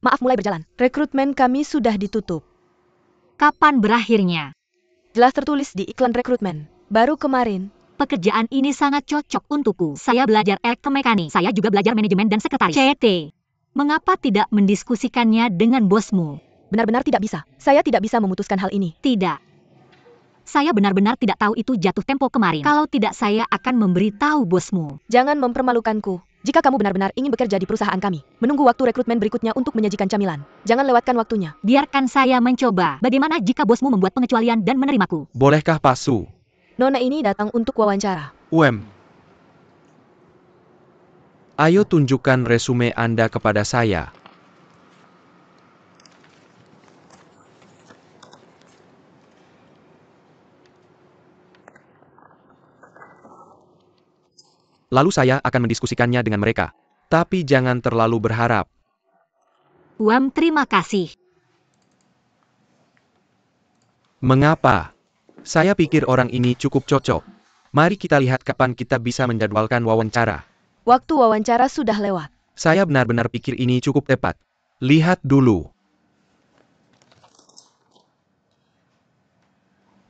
Maaf mulai berjalan. Rekrutmen kami sudah ditutup. Kapan berakhirnya? Jelas tertulis di iklan rekrutmen. Baru kemarin. Pekerjaan ini sangat cocok untukku. Saya belajar elektromekanik. Saya juga belajar manajemen dan sekretaris. CT. Mengapa tidak mendiskusikannya dengan bosmu? Benar-benar tidak bisa. Saya tidak bisa memutuskan hal ini. Tidak. Saya benar-benar tidak tahu itu jatuh tempo kemarin. Kalau tidak, saya akan memberitahu bosmu. Jangan mempermalukanku. Jika kamu benar-benar ingin bekerja di perusahaan kami, menunggu waktu rekrutmen berikutnya untuk menyajikan camilan. Jangan lewatkan waktunya. Biarkan saya mencoba. Bagaimana jika bosmu membuat pengecualian dan menerimaku? Bolehkah Pak Su? Nona ini datang untuk wawancara. Ayo tunjukkan resume Anda kepada saya. Lalu saya akan mendiskusikannya dengan mereka. Tapi jangan terlalu berharap. Terima kasih. Mengapa? Saya pikir orang ini cukup cocok. Mari kita lihat kapan kita bisa menjadwalkan wawancara. Waktu wawancara sudah lewat. Saya benar-benar pikir ini cukup tepat. Lihat dulu.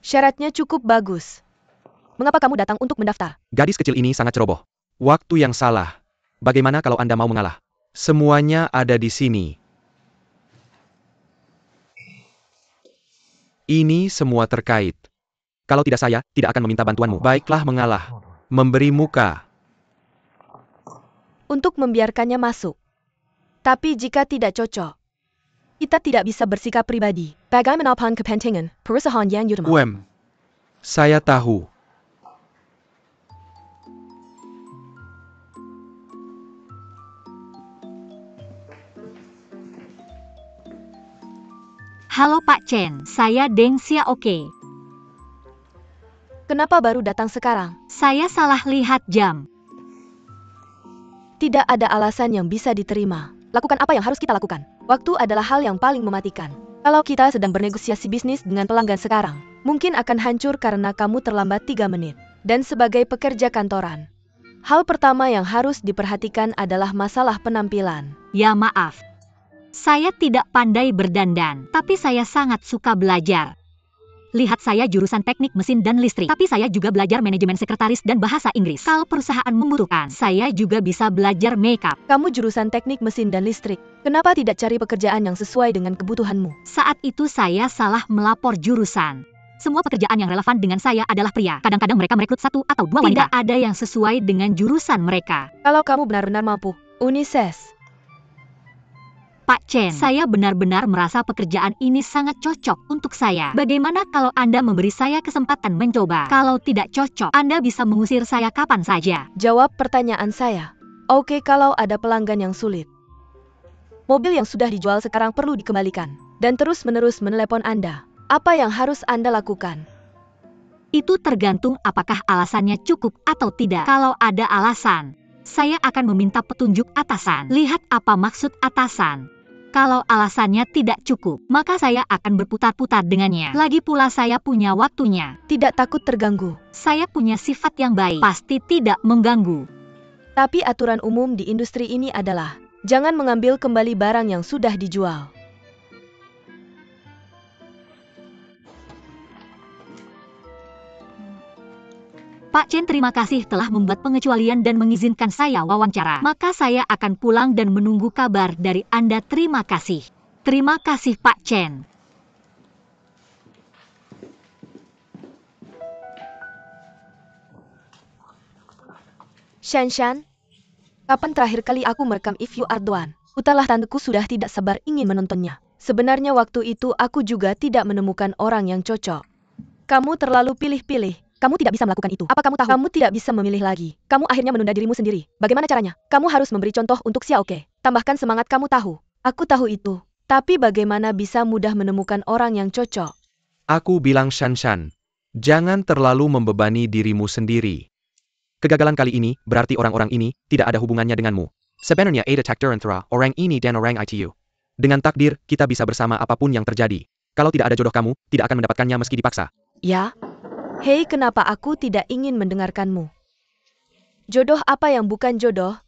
Syaratnya cukup bagus. Mengapa kamu datang untuk mendaftar? Gadis kecil ini sangat ceroboh. Waktu yang salah. Bagaimana kalau Anda mau mengalah? Semuanya ada di sini. Ini semua terkait. Kalau tidak, saya tidak akan meminta bantuanmu. Baiklah, mengalah. Memberi muka. Untuk membiarkannya masuk. Tapi jika tidak cocok, kita tidak bisa bersikap pribadi. Bagaimanapun kepentingan perusahaan yang utama. Saya tahu. Halo Pak Chen, saya Deng Xiaoke. Kenapa baru datang sekarang? Saya salah lihat jam. Tidak ada alasan yang bisa diterima. Lakukan apa yang harus kita lakukan. Waktu adalah hal yang paling mematikan. Kalau kita sedang bernegosiasi bisnis dengan pelanggan sekarang, mungkin akan hancur karena kamu terlambat 3 menit. Dan sebagai pekerja kantoran, hal pertama yang harus diperhatikan adalah masalah penampilan. Ya maaf. Saya tidak pandai berdandan, tapi saya sangat suka belajar. Lihat, saya jurusan teknik mesin dan listrik, tapi saya juga belajar manajemen sekretaris dan bahasa Inggris. Kalau perusahaan membutuhkan, saya juga bisa belajar makeup. Kamu jurusan teknik mesin dan listrik. Kenapa tidak cari pekerjaan yang sesuai dengan kebutuhanmu? Saat itu saya salah melapor jurusan. Semua pekerjaan yang relevan dengan saya adalah pria. Kadang-kadang mereka merekrut 1 atau 2 wanita. Tidak ada yang sesuai dengan jurusan mereka. Kalau kamu benar-benar mampu, unises. Pak Chen, saya benar-benar merasa pekerjaan ini sangat cocok untuk saya. Bagaimana kalau Anda memberi saya kesempatan mencoba? Kalau tidak cocok, Anda bisa mengusir saya kapan saja. Jawab pertanyaan saya. Oke, kalau ada pelanggan yang sulit. Mobil yang sudah dijual sekarang perlu dikembalikan. Dan terus-menerus menelepon Anda. Apa yang harus Anda lakukan? Itu tergantung apakah alasannya cukup atau tidak. Kalau ada alasan, saya akan meminta petunjuk atasan. Lihat apa maksud atasan. Kalau alasannya tidak cukup, maka saya akan berputar-putar dengannya. Lagi pula saya punya waktunya. Tidak takut terganggu. Saya punya sifat yang baik, pasti tidak mengganggu. Tapi aturan umum di industri ini adalah, jangan mengambil kembali barang yang sudah dijual. Pak Chen, terima kasih telah membuat pengecualian dan mengizinkan saya wawancara. Maka saya akan pulang dan menunggu kabar dari Anda. Terima kasih. Terima kasih Pak Chen. Shanshan, kapan terakhir kali aku merekam If You Are The One? Utahlah, tanteku sudah tidak sabar ingin menontonnya. Sebenarnya waktu itu aku juga tidak menemukan orang yang cocok. Kamu terlalu pilih-pilih. Kamu tidak bisa melakukan itu. Apa kamu tahu? Kamu tidak bisa memilih lagi. Kamu akhirnya menunda dirimu sendiri. Bagaimana caranya? Kamu harus memberi contoh untuk Xiaoke. Tambahkan semangat, kamu tahu. Aku tahu itu. Tapi bagaimana bisa mudah menemukan orang yang cocok? Aku bilang Shanshan, jangan terlalu membebani dirimu sendiri. Kegagalan kali ini berarti orang-orang ini tidak ada hubungannya denganmu. Sebenarnya ada takdir antara orang ini dan orang itu. Dengan takdir, kita bisa bersama apapun yang terjadi. Kalau tidak ada jodoh, kamu tidak akan mendapatkannya meski dipaksa. Ya? Hei, kenapa aku tidak ingin mendengarkanmu? Jodoh apa yang bukan jodoh?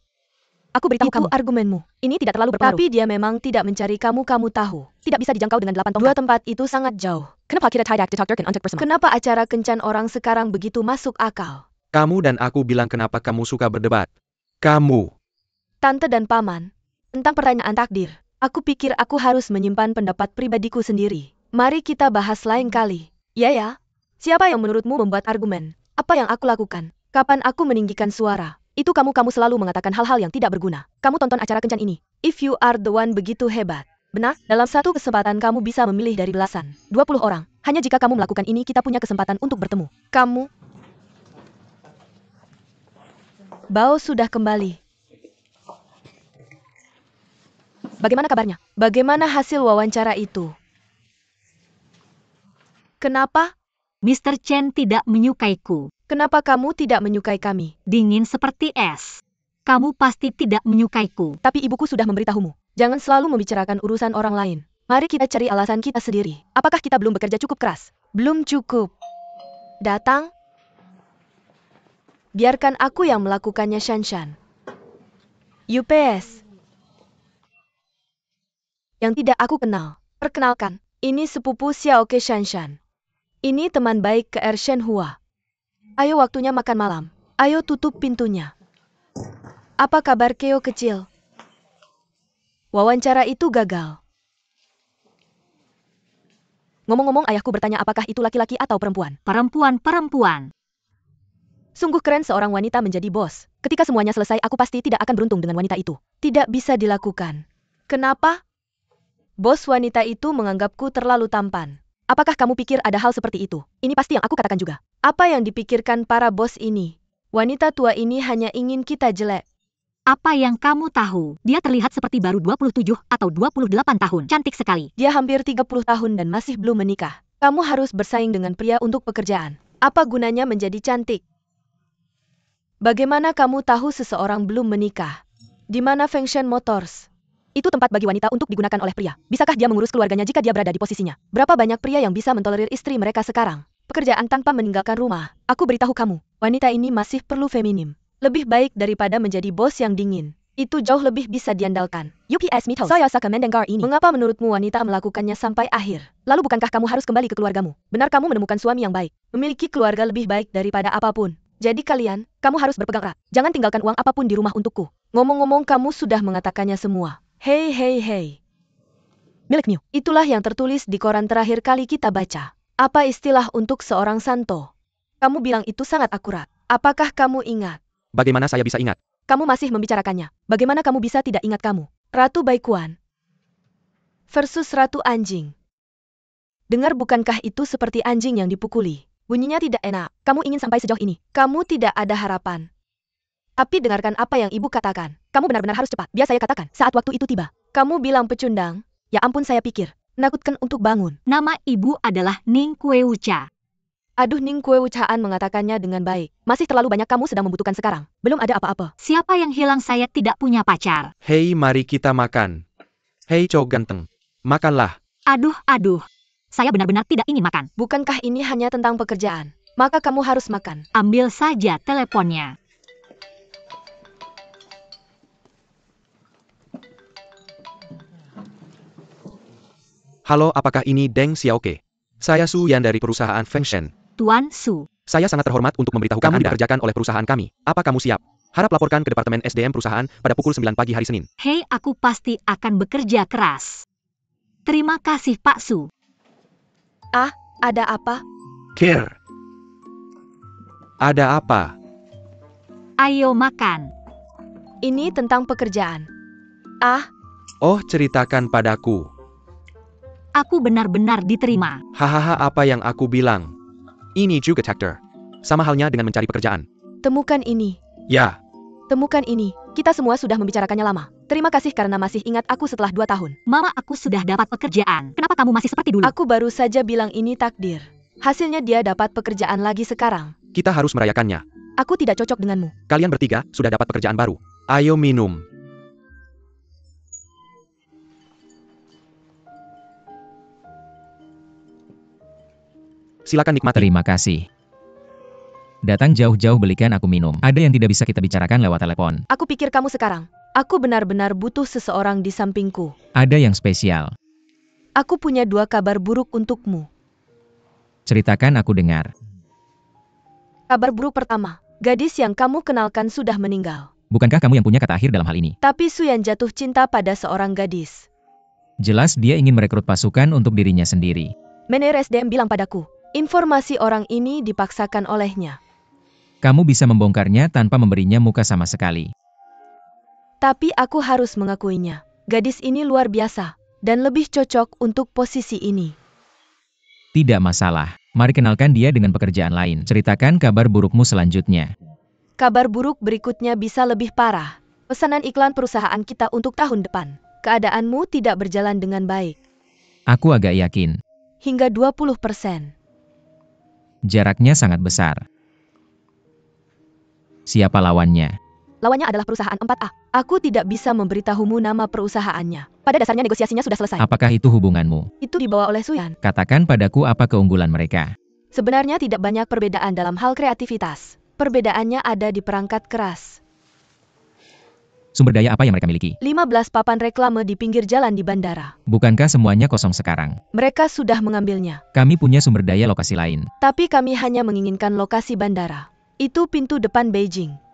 Aku beritahu Itu kamu. Argumenmu. Ini tidak terlalu berpengaruh. Tapi dia memang tidak mencari kamu, kamu tahu. Tidak bisa dijangkau dengan 8 tongkat. Dua tempat itu sangat jauh. Kenapa kita tidak detectorkan untuk bersama? Kenapa acara kencan orang sekarang begitu masuk akal? Kamu dan aku bilang kenapa kamu suka berdebat. Kamu. Tante dan paman. Tentang pertanyaan takdir. Aku pikir aku harus menyimpan pendapat pribadiku sendiri. Mari kita bahas lain kali. Ya. Siapa yang menurutmu membuat argumen? Apa yang aku lakukan? Kapan aku meninggikan suara? Itu kamu selalu mengatakan hal-hal yang tidak berguna. Kamu tonton acara kencan ini. If you are the one begitu hebat. Benar, dalam satu kesempatan kamu bisa memilih dari belasan, 20 orang. Hanya jika kamu melakukan ini kita punya kesempatan untuk bertemu. Kamu. Bao sudah kembali. Bagaimana kabarnya? Bagaimana hasil wawancara itu? Kenapa? Mr. Chen tidak menyukaiku. Kenapa kamu tidak menyukai kami? Dingin seperti es. Kamu pasti tidak menyukaiku. Tapi ibuku sudah memberitahumu. Jangan selalu membicarakan urusan orang lain. Mari kita cari alasan kita sendiri. Apakah kita belum bekerja cukup keras? Belum cukup. Datang. Biarkan aku yang melakukannya, Shanshan. UPS. Yang tidak aku kenal. Perkenalkan, ini sepupu Xiaoke Shanshan. Ini teman baik ke Shenhua. Ayo waktunya makan malam. Ayo tutup pintunya. Apa kabar Keo kecil? Wawancara itu gagal. Ngomong-ngomong ayahku bertanya apakah itu laki-laki atau perempuan. Perempuan. Sungguh keren seorang wanita menjadi bos. Ketika semuanya selesai aku pasti tidak akan beruntung dengan wanita itu. Tidak bisa dilakukan. Kenapa? Bos wanita itu menganggapku terlalu tampan. Apakah kamu pikir ada hal seperti itu? Ini pasti yang aku katakan juga. Apa yang dipikirkan para bos ini? Wanita tua ini hanya ingin kita jelek. Apa yang kamu tahu? Dia terlihat seperti baru 27 atau 28 tahun. Cantik sekali. Dia hampir 30 tahun dan masih belum menikah. Kamu harus bersaing dengan pria untuk pekerjaan. Apa gunanya menjadi cantik? Bagaimana kamu tahu seseorang belum menikah? Di mana Fengshen Motors? Itu tempat bagi wanita untuk digunakan oleh pria. Bisakah dia mengurus keluarganya jika dia berada di posisinya? Berapa banyak pria yang bisa mentolerir istri mereka sekarang? Pekerjaan tanpa meninggalkan rumah. Aku beritahu kamu, wanita ini masih perlu feminim. Lebih baik daripada menjadi bos yang dingin. Itu jauh lebih bisa diandalkan. UPS Mitos. Saya Saka mendengar ini. Mengapa menurutmu wanita melakukannya sampai akhir? Lalu bukankah kamu harus kembali ke keluargamu? Benar kamu menemukan suami yang baik. Memiliki keluarga lebih baik daripada apapun. Jadi kamu harus berpegang erat. Jangan tinggalkan uang apapun di rumah untukku. Ngomong-ngomong kamu sudah mengatakannya semua. Hei. Milik Mew. Itulah yang tertulis di koran terakhir kali kita baca. Apa istilah untuk seorang santo? Kamu bilang itu sangat akurat. Apakah kamu ingat? Bagaimana saya bisa ingat? Kamu masih membicarakannya. Bagaimana kamu bisa tidak ingat kamu? Ratu Baikuan versus Ratu Anjing. Dengar bukankah itu seperti anjing yang dipukuli? Bunyinya tidak enak. Kamu ingin sampai sejauh ini. Kamu tidak ada harapan. Tapi dengarkan apa yang ibu katakan. Kamu benar-benar harus cepat. Biar saya katakan saat waktu itu tiba. Kamu bilang pecundang. Ya ampun saya pikir. Menakutkan untuk bangun. Nama ibu adalah Ning Kuewucha. Aduh Ning Kuewuchaan mengatakannya dengan baik. Masih terlalu banyak kamu sedang membutuhkan sekarang. Belum ada apa-apa. Siapa yang hilang saya tidak punya pacar. Hei mari kita makan. Hei cowok ganteng. Makanlah. Aduh. Saya benar-benar tidak ingin makan. Bukankah ini hanya tentang pekerjaan? Maka kamu harus makan. Ambil saja teleponnya. Halo, apakah ini Deng Xiaoke? Saya Su Yan dari perusahaan Fengshen. Tuan Su. Saya sangat terhormat untuk memberitahu kamu dikerjakan oleh perusahaan kami. Apa kamu siap? Harap laporkan ke Departemen SDM perusahaan pada pukul 9 pagi hari Senin. Hei, aku pasti akan bekerja keras. Terima kasih Pak Su. Ah, ada apa? Care. Ada apa? Ayo makan. Ini tentang pekerjaan. Ah. Oh, ceritakan padaku. Aku benar-benar diterima. Hahaha, apa yang aku bilang. Ini juga takdir. Sama halnya dengan mencari pekerjaan. Temukan ini. Ya. Temukan ini. Kita semua sudah membicarakannya lama. Terima kasih karena masih ingat aku setelah 2 tahun. Mama, aku sudah dapat pekerjaan. Kenapa kamu masih seperti dulu? Aku baru saja bilang ini takdir. Hasilnya dia dapat pekerjaan lagi sekarang. Kita harus merayakannya. Aku tidak cocok denganmu. Kalian bertiga sudah dapat pekerjaan baru. Ayo minum. Silakan nikmati. Terima kasih. Datang jauh-jauh belikan aku minum. Ada yang tidak bisa kita bicarakan lewat telepon. Aku pikir kamu sekarang. Aku benar-benar butuh seseorang di sampingku. Ada yang spesial. Aku punya 2 kabar buruk untukmu. Ceritakan, aku dengar. Kabar buruk pertama, gadis yang kamu kenalkan sudah meninggal. Bukankah kamu yang punya kata akhir dalam hal ini? Tapi Suyan jatuh cinta pada seorang gadis. Jelas dia ingin merekrut pasukan untuk dirinya sendiri. Manajer SDM bilang padaku, informasi orang ini dipaksakan olehnya. Kamu bisa membongkarnya tanpa memberinya muka sama sekali. Tapi aku harus mengakuinya. Gadis ini luar biasa, dan lebih cocok untuk posisi ini. Tidak masalah. Mari kenalkan dia dengan pekerjaan lain. Ceritakan kabar burukmu selanjutnya. Kabar buruk berikutnya bisa lebih parah. Pesanan iklan perusahaan kita untuk tahun depan. Keadaanmu tidak berjalan dengan baik. Aku agak yakin. Hingga 20%. Jaraknya sangat besar. Siapa lawannya? Lawannya adalah perusahaan 4A. Aku tidak bisa memberitahumu nama perusahaannya. Pada dasarnya negosiasinya sudah selesai. Apakah itu hubunganmu? Itu dibawa oleh Suyan. Katakan padaku apa keunggulan mereka. Sebenarnya tidak banyak perbedaan dalam hal kreativitas. Perbedaannya ada di perangkat keras. Sumber daya apa yang mereka miliki? 15 papan reklame di pinggir jalan di bandara. Bukankah semuanya kosong sekarang? Mereka sudah mengambilnya. Kami punya sumber daya lokasi lain. Tapi kami hanya menginginkan lokasi bandara. Itu pintu depan Beijing.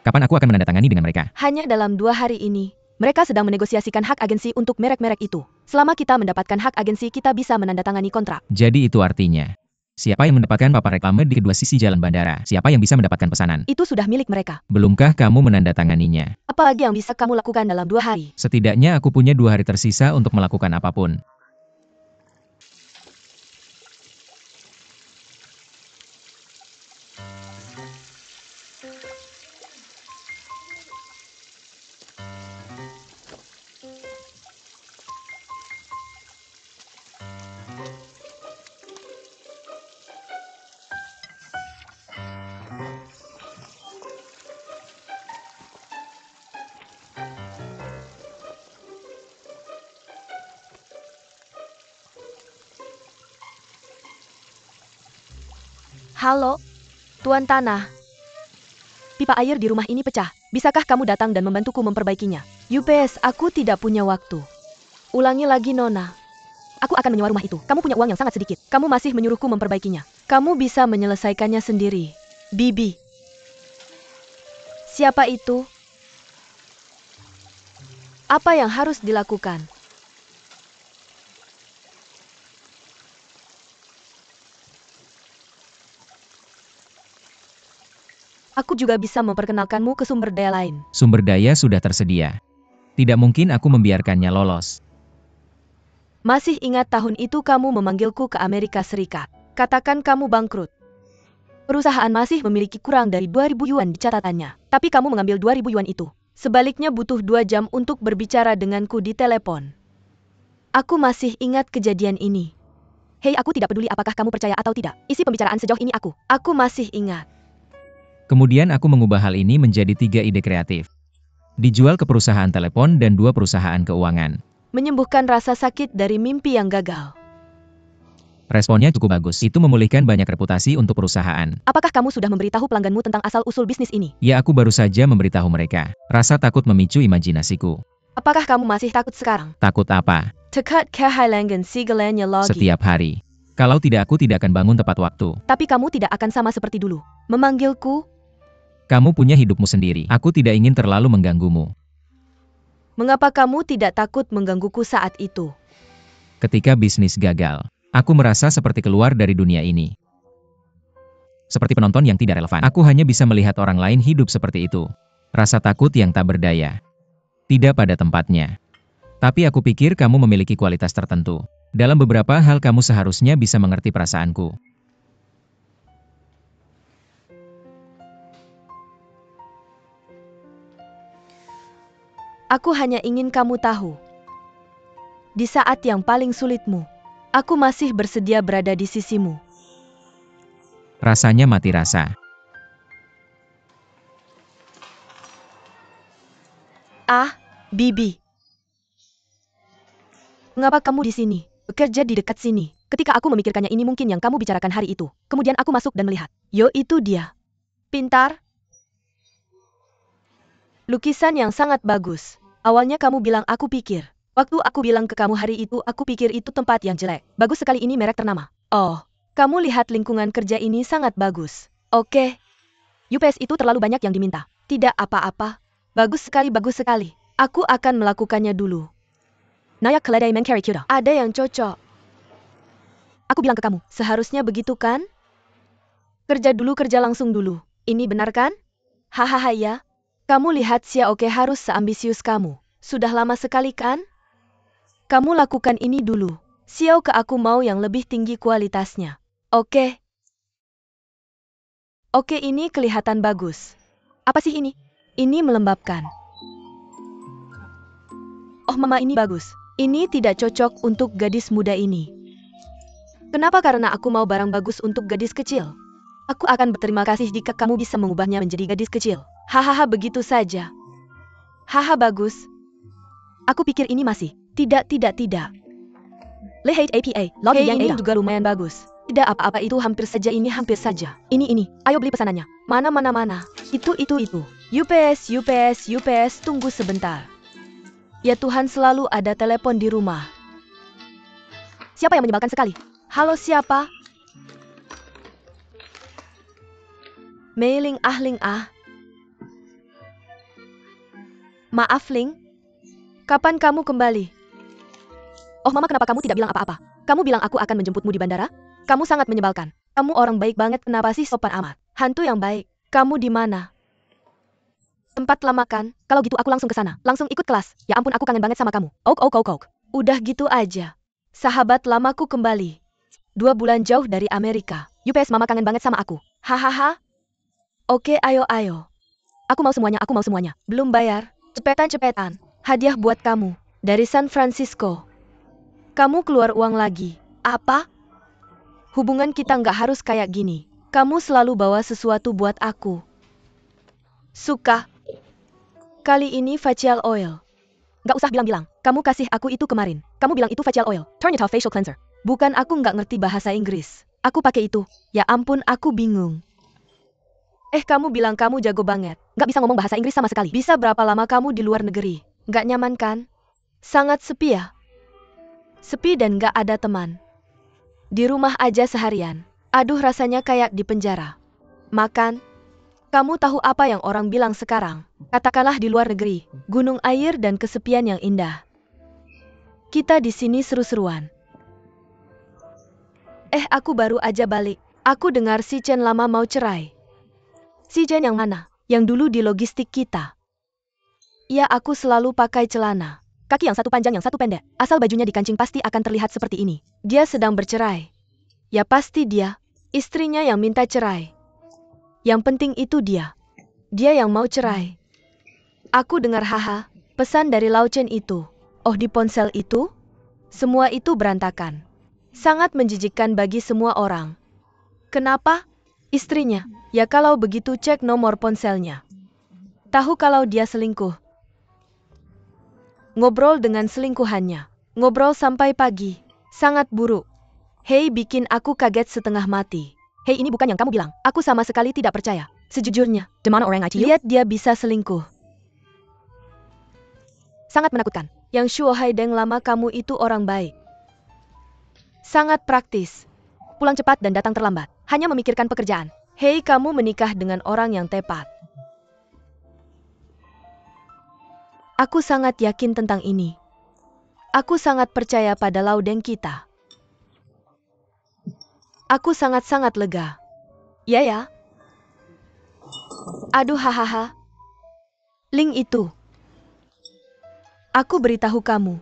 Kapan aku akan menandatangani dengan mereka? Hanya dalam 2 hari ini. Mereka sedang menegosiasikan hak agensi untuk merek-merek itu. Selama kita mendapatkan hak agensi, kita bisa menandatangani kontrak. Jadi itu artinya, siapa yang mendapatkan papan reklame di kedua sisi jalan bandara? Siapa yang bisa mendapatkan pesanan? Itu sudah milik mereka. Belumkah kamu menandatanganinya? Apa lagi yang bisa kamu lakukan dalam 2 hari? Setidaknya aku punya 2 hari tersisa untuk melakukan apapun. Halo, Tuan Tanah. Pipa air di rumah ini pecah. Bisakah kamu datang dan membantuku memperbaikinya? UPS, aku tidak punya waktu. Ulangi lagi, Nona. Aku akan menyewa rumah itu. Kamu punya uang yang sangat sedikit. Kamu masih menyuruhku memperbaikinya. Kamu bisa menyelesaikannya sendiri. Bibi. Siapa itu? Apa yang harus dilakukan? Aku juga bisa memperkenalkanmu ke sumber daya lain. Sumber daya sudah tersedia. Tidak mungkin aku membiarkannya lolos. Masih ingat tahun itu kamu memanggilku ke Amerika Serikat. Katakan kamu bangkrut. Perusahaan masih memiliki kurang dari 2.000 yuan di catatannya. Tapi kamu mengambil 2.000 yuan itu. Sebaliknya butuh 2 jam untuk berbicara denganku di telepon. Aku masih ingat kejadian ini. Hei, aku tidak peduli apakah kamu percaya atau tidak. Isi pembicaraan sejauh ini aku masih ingat. Kemudian aku mengubah hal ini menjadi 3 ide kreatif. Dijual ke perusahaan telepon dan 2 perusahaan keuangan. Menyembuhkan rasa sakit dari mimpi yang gagal. Responnya cukup bagus. Itu memulihkan banyak reputasi untuk perusahaan. Apakah kamu sudah memberitahu pelangganmu tentang asal-usul bisnis ini? Ya, aku baru saja memberitahu mereka. Rasa takut memicu imajinasiku. Apakah kamu masih takut sekarang? Takut apa? Tekad kehailangan sigalannya lagi. Setiap hari. Kalau tidak, aku tidak akan bangun tepat waktu. Tapi kamu tidak akan sama seperti dulu. Memanggilku. Kamu punya hidupmu sendiri. Aku tidak ingin terlalu mengganggumu. Mengapa kamu tidak takut menggangguku saat itu? Ketika bisnis gagal, aku merasa seperti keluar dari dunia ini. Seperti penonton yang tidak relevan. Aku hanya bisa melihat orang lain hidup seperti itu. Rasa takut yang tak berdaya. Tidak pada tempatnya. Tapi aku pikir kamu memiliki kualitas tertentu. Dalam beberapa hal kamu seharusnya bisa mengerti perasaanku. Aku hanya ingin kamu tahu. Di saat yang paling sulitmu, aku masih bersedia berada di sisimu. Rasanya mati rasa. Ah, Bibi. Mengapa kamu di sini? Bekerja di dekat sini. Ketika aku memikirkannya, ini mungkin yang kamu bicarakan hari itu. Kemudian aku masuk dan melihat. Yo, itu dia. Pintar. Lukisan yang sangat bagus. Awalnya kamu bilang aku pikir. Waktu aku bilang ke kamu hari itu aku pikir itu tempat yang jelek. Bagus sekali ini merek ternama. Oh, kamu lihat lingkungan kerja ini sangat bagus. Oke. UPS itu terlalu banyak yang diminta. Tidak apa-apa. Bagus sekali, bagus sekali. Aku akan melakukannya dulu. Nayak keledai mencari kuda. Ada yang cocok. Aku bilang ke kamu, seharusnya begitu kan? Kerja dulu, kerja langsung dulu. Ini benar kan? Hahaha ya. Kamu lihat Xiaoke harus seambisius kamu. Sudah lama sekali kan? Kamu lakukan ini dulu. Xiaoke aku mau yang lebih tinggi kualitasnya. Oke. Oke, ini kelihatan bagus. Apa sih ini? Ini melembabkan. Oh mama, ini bagus. Ini tidak cocok untuk gadis muda ini. Kenapa? Karena aku mau barang bagus untuk gadis kecil. Aku akan berterima kasih jika kamu bisa mengubahnya menjadi gadis kecil. Hahaha, begitu saja. Haha, bagus. Aku pikir ini masih. Tidak. LHAPA, lobby yang ini juga lumayan bagus. Tidak apa-apa, itu hampir saja, ini hampir saja. Ini. Ayo beli pesanannya. Mana. Itu. UPS, tunggu sebentar. Ya Tuhan, selalu ada telepon di rumah. Siapa yang menyebalkan sekali? Halo, siapa? Mei Ling ah. Maaf Ling. Kapan kamu kembali? Oh mama, kenapa kamu tidak bilang apa-apa? Kamu bilang aku akan menjemputmu di bandara? Kamu sangat menyebalkan. Kamu orang baik banget, kenapa sih sopan amat? Hantu yang baik. Kamu di mana? Tempat lama kan? Kalau gitu aku langsung ke sana. Langsung ikut kelas. Ya ampun, aku kangen banget sama kamu. Ok. Udah gitu aja. Sahabat lamaku kembali. 2 bulan jauh dari Amerika. UPS, mama kangen banget sama aku. Hahaha. Oke, ayo. Aku mau semuanya. Belum bayar. Cepetan. Hadiah buat kamu. Dari San Francisco. Kamu keluar uang lagi. Apa? Hubungan kita nggak harus kayak gini. Kamu selalu bawa sesuatu buat aku. Suka. Kali ini facial oil. Nggak usah bilang-bilang. Kamu kasih aku itu kemarin. Kamu bilang itu facial oil. Turn it off facial cleanser. Bukan, aku nggak ngerti bahasa Inggris. Aku pakai itu. Ya ampun, aku bingung. Kamu bilang kamu jago banget. Nggak bisa ngomong bahasa Inggris sama sekali. Bisa berapa lama kamu di luar negeri? Nggak nyaman kan? Sangat sepi ya? Sepi dan gak ada teman. Di rumah aja seharian. Aduh, rasanya kayak di penjara. Makan. Kamu tahu apa yang orang bilang sekarang? Katakanlah di luar negeri, gunung air dan kesepian yang indah. Kita di sini seru-seruan. Aku baru aja balik. Aku dengar si Chen lama mau cerai. Si Chen yang mana? Yang dulu di logistik kita. Ya, aku selalu pakai celana. Kaki yang satu panjang yang satu pendek. Asal bajunya dikancing pasti akan terlihat seperti ini. Dia sedang bercerai. Ya pasti dia. Istrinya yang minta cerai. Yang penting itu dia. Dia yang mau cerai. Aku dengar pesan dari Lao Chen itu. Oh, di ponsel itu? Semua itu berantakan. Sangat menjijikkan bagi semua orang. Kenapa? Istrinya. Ya kalau begitu cek nomor ponselnya. Tahu kalau dia selingkuh. Ngobrol dengan selingkuhannya. Ngobrol sampai pagi. Sangat buruk. Hei, bikin aku kaget setengah mati. Hei, ini bukan yang kamu bilang. Aku sama sekali tidak percaya. Sejujurnya, Demana orang ICU? Lihat dia bisa selingkuh. Sangat menakutkan. Yang Shuo Haideng lama kamu itu orang baik. Sangat praktis. Pulang cepat dan datang terlambat. Hanya memikirkan pekerjaan. Hei, kamu menikah dengan orang yang tepat. Aku sangat yakin tentang ini. Aku sangat percaya pada Lao Deng kita. Aku sangat-sangat lega. Ya. Aduh, hahaha. Ling itu. Aku beritahu kamu.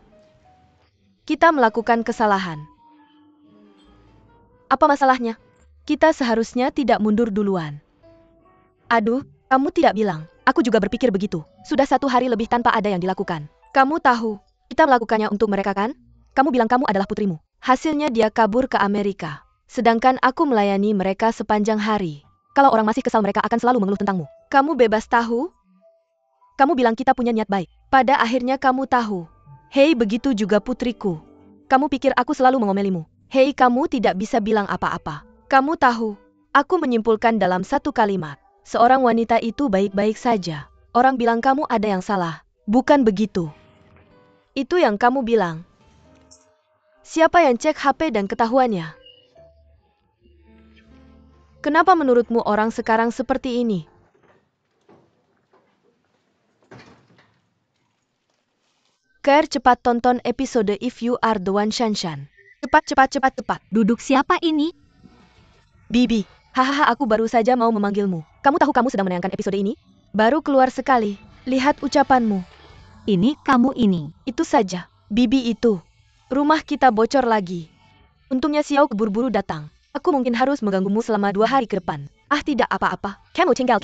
Kita melakukan kesalahan. Apa masalahnya? Kita seharusnya tidak mundur duluan. Aduh, kamu tidak bilang. Aku juga berpikir begitu. Sudah 1 hari lebih tanpa ada yang dilakukan. Kamu tahu, kita melakukannya untuk mereka kan? Kamu bilang kamu adalah putrimu. Hasilnya dia kabur ke Amerika. Sedangkan aku melayani mereka sepanjang hari. Kalau orang masih kesal, mereka akan selalu mengeluh tentangmu. Kamu bebas tahu? Kamu bilang kita punya niat baik. Pada akhirnya kamu tahu. Hei, begitu juga putriku. Kamu pikir aku selalu mengomelimu. Hei, kamu tidak bisa bilang apa-apa. Kamu tahu, aku menyimpulkan dalam 1 kalimat. Seorang wanita itu baik-baik saja. Orang bilang kamu ada yang salah. Bukan begitu. Itu yang kamu bilang. Siapa yang cek HP dan ketahuannya? Kenapa menurutmu orang sekarang seperti ini? Claire, cepat tonton episode If You Are The One Shanshan. Cepat. Duduk siapa ini? Bibi, hahaha, aku baru saja mau memanggilmu. Kamu tahu kamu sedang menayangkan episode ini? Baru keluar sekali. Lihat ucapanmu. Ini kamu ini. Itu saja. Bibi itu. Rumah kita bocor lagi. Untungnya Xiao keburu-buru datang. Aku mungkin harus mengganggumu selama 2 hari ke depan. Ah, tidak apa-apa. Kamu tinggal.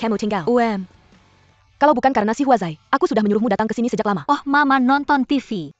Kalau bukan karena si Huazai, aku sudah menyuruhmu datang ke sini sejak lama. Oh, Mama nonton TV.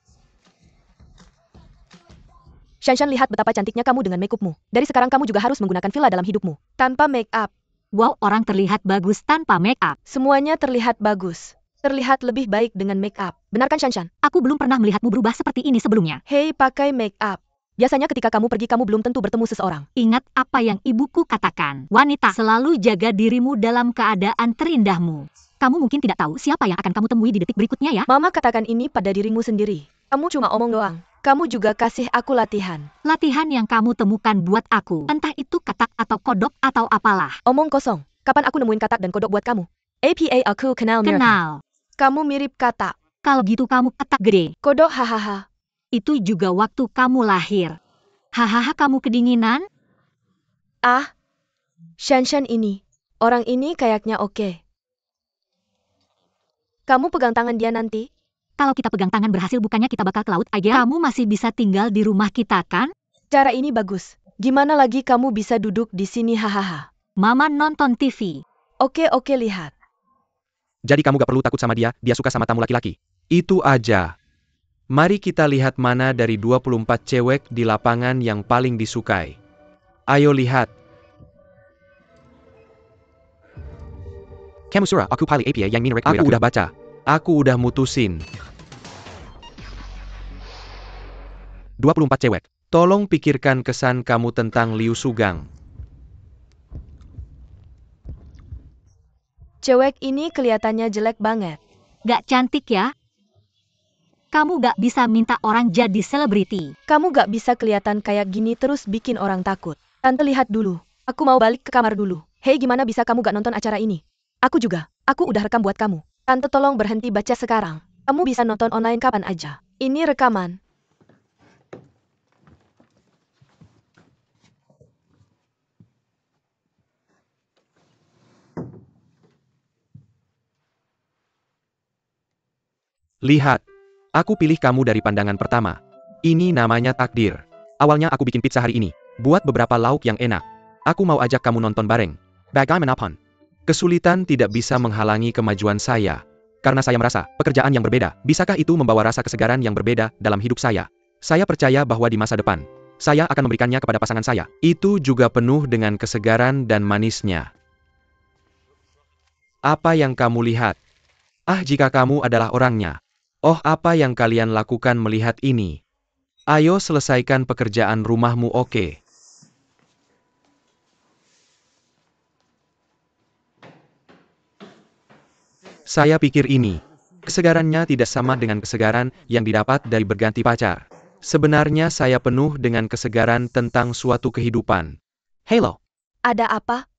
Shanshan, lihat betapa cantiknya kamu dengan make-upmu. Dari sekarang kamu juga harus menggunakan filler dalam hidupmu. Tanpa make-up. Wow, orang terlihat bagus tanpa make up. Semuanya terlihat bagus. Terlihat lebih baik dengan make-up. Benar kan, Shanshan? Aku belum pernah melihatmu berubah seperti ini sebelumnya. Hei, pakai make-up. Biasanya ketika kamu pergi kamu belum tentu bertemu seseorang. Ingat apa yang ibuku katakan. Wanita, selalu jaga dirimu dalam keadaan terindahmu. Kamu mungkin tidak tahu siapa yang akan kamu temui di detik berikutnya ya. Mama katakan ini pada dirimu sendiri. Kamu cuma omong doang. Kamu juga kasih aku latihan. Latihan yang kamu temukan buat aku. Entah itu katak atau kodok atau apalah. Omong kosong. Kapan aku nemuin katak dan kodok buat kamu? APA aku kenal mereka. Kenal. Kamu mirip katak. Kalau gitu kamu katak gede. Kodok hahaha. Itu juga waktu kamu lahir. Hahaha, kamu kedinginan? Ah. Shanshan ini. Orang ini kayaknya oke. Kamu pegang tangan dia nanti? Kalau kita pegang tangan berhasil bukannya kita bakal ke laut aja? Kamu masih bisa tinggal di rumah kita kan? Cara ini bagus. Gimana lagi kamu bisa duduk di sini hahaha. Mama nonton TV. Oke, lihat. Jadi kamu gak perlu takut sama dia suka sama tamu laki-laki. Itu aja. Mari kita lihat mana dari 24 cewek di lapangan yang paling disukai. Ayo lihat. Kamu surah, aku pilih APA yang minrek. Aku udah baca. Aku udah mutusin. 24 cewek. Tolong pikirkan kesan kamu tentang Liu Sugang. Cewek ini kelihatannya jelek banget. Gak cantik ya? Kamu gak bisa minta orang jadi selebriti. Kamu gak bisa kelihatan kayak gini terus bikin orang takut. Tante, lihat dulu. Aku mau balik ke kamar dulu. Hei, gimana bisa kamu gak nonton acara ini? Aku juga. Aku udah rekam buat kamu. Tante, tolong berhenti baca sekarang. Kamu bisa nonton online kapan aja. Ini rekaman. Lihat. Aku pilih kamu dari pandangan pertama. Ini namanya takdir. Awalnya aku bikin pizza hari ini. Buat beberapa lauk yang enak. Aku mau ajak kamu nonton bareng. Bagaimanapun. Kesulitan tidak bisa menghalangi kemajuan saya. Karena saya merasa, pekerjaan yang berbeda. Bisakah itu membawa rasa kesegaran yang berbeda dalam hidup saya? Saya percaya bahwa di masa depan, saya akan memberikannya kepada pasangan saya. Itu juga penuh dengan kesegaran dan manisnya. Apa yang kamu lihat? Ah, jika kamu adalah orangnya. Oh, apa yang kalian lakukan melihat ini? Ayo selesaikan pekerjaan rumahmu, oke? Saya pikir ini. Kesegarannya tidak sama dengan kesegaran yang didapat dari berganti pacar. Sebenarnya saya penuh dengan kesegaran tentang suatu kehidupan. Hello. Ada apa?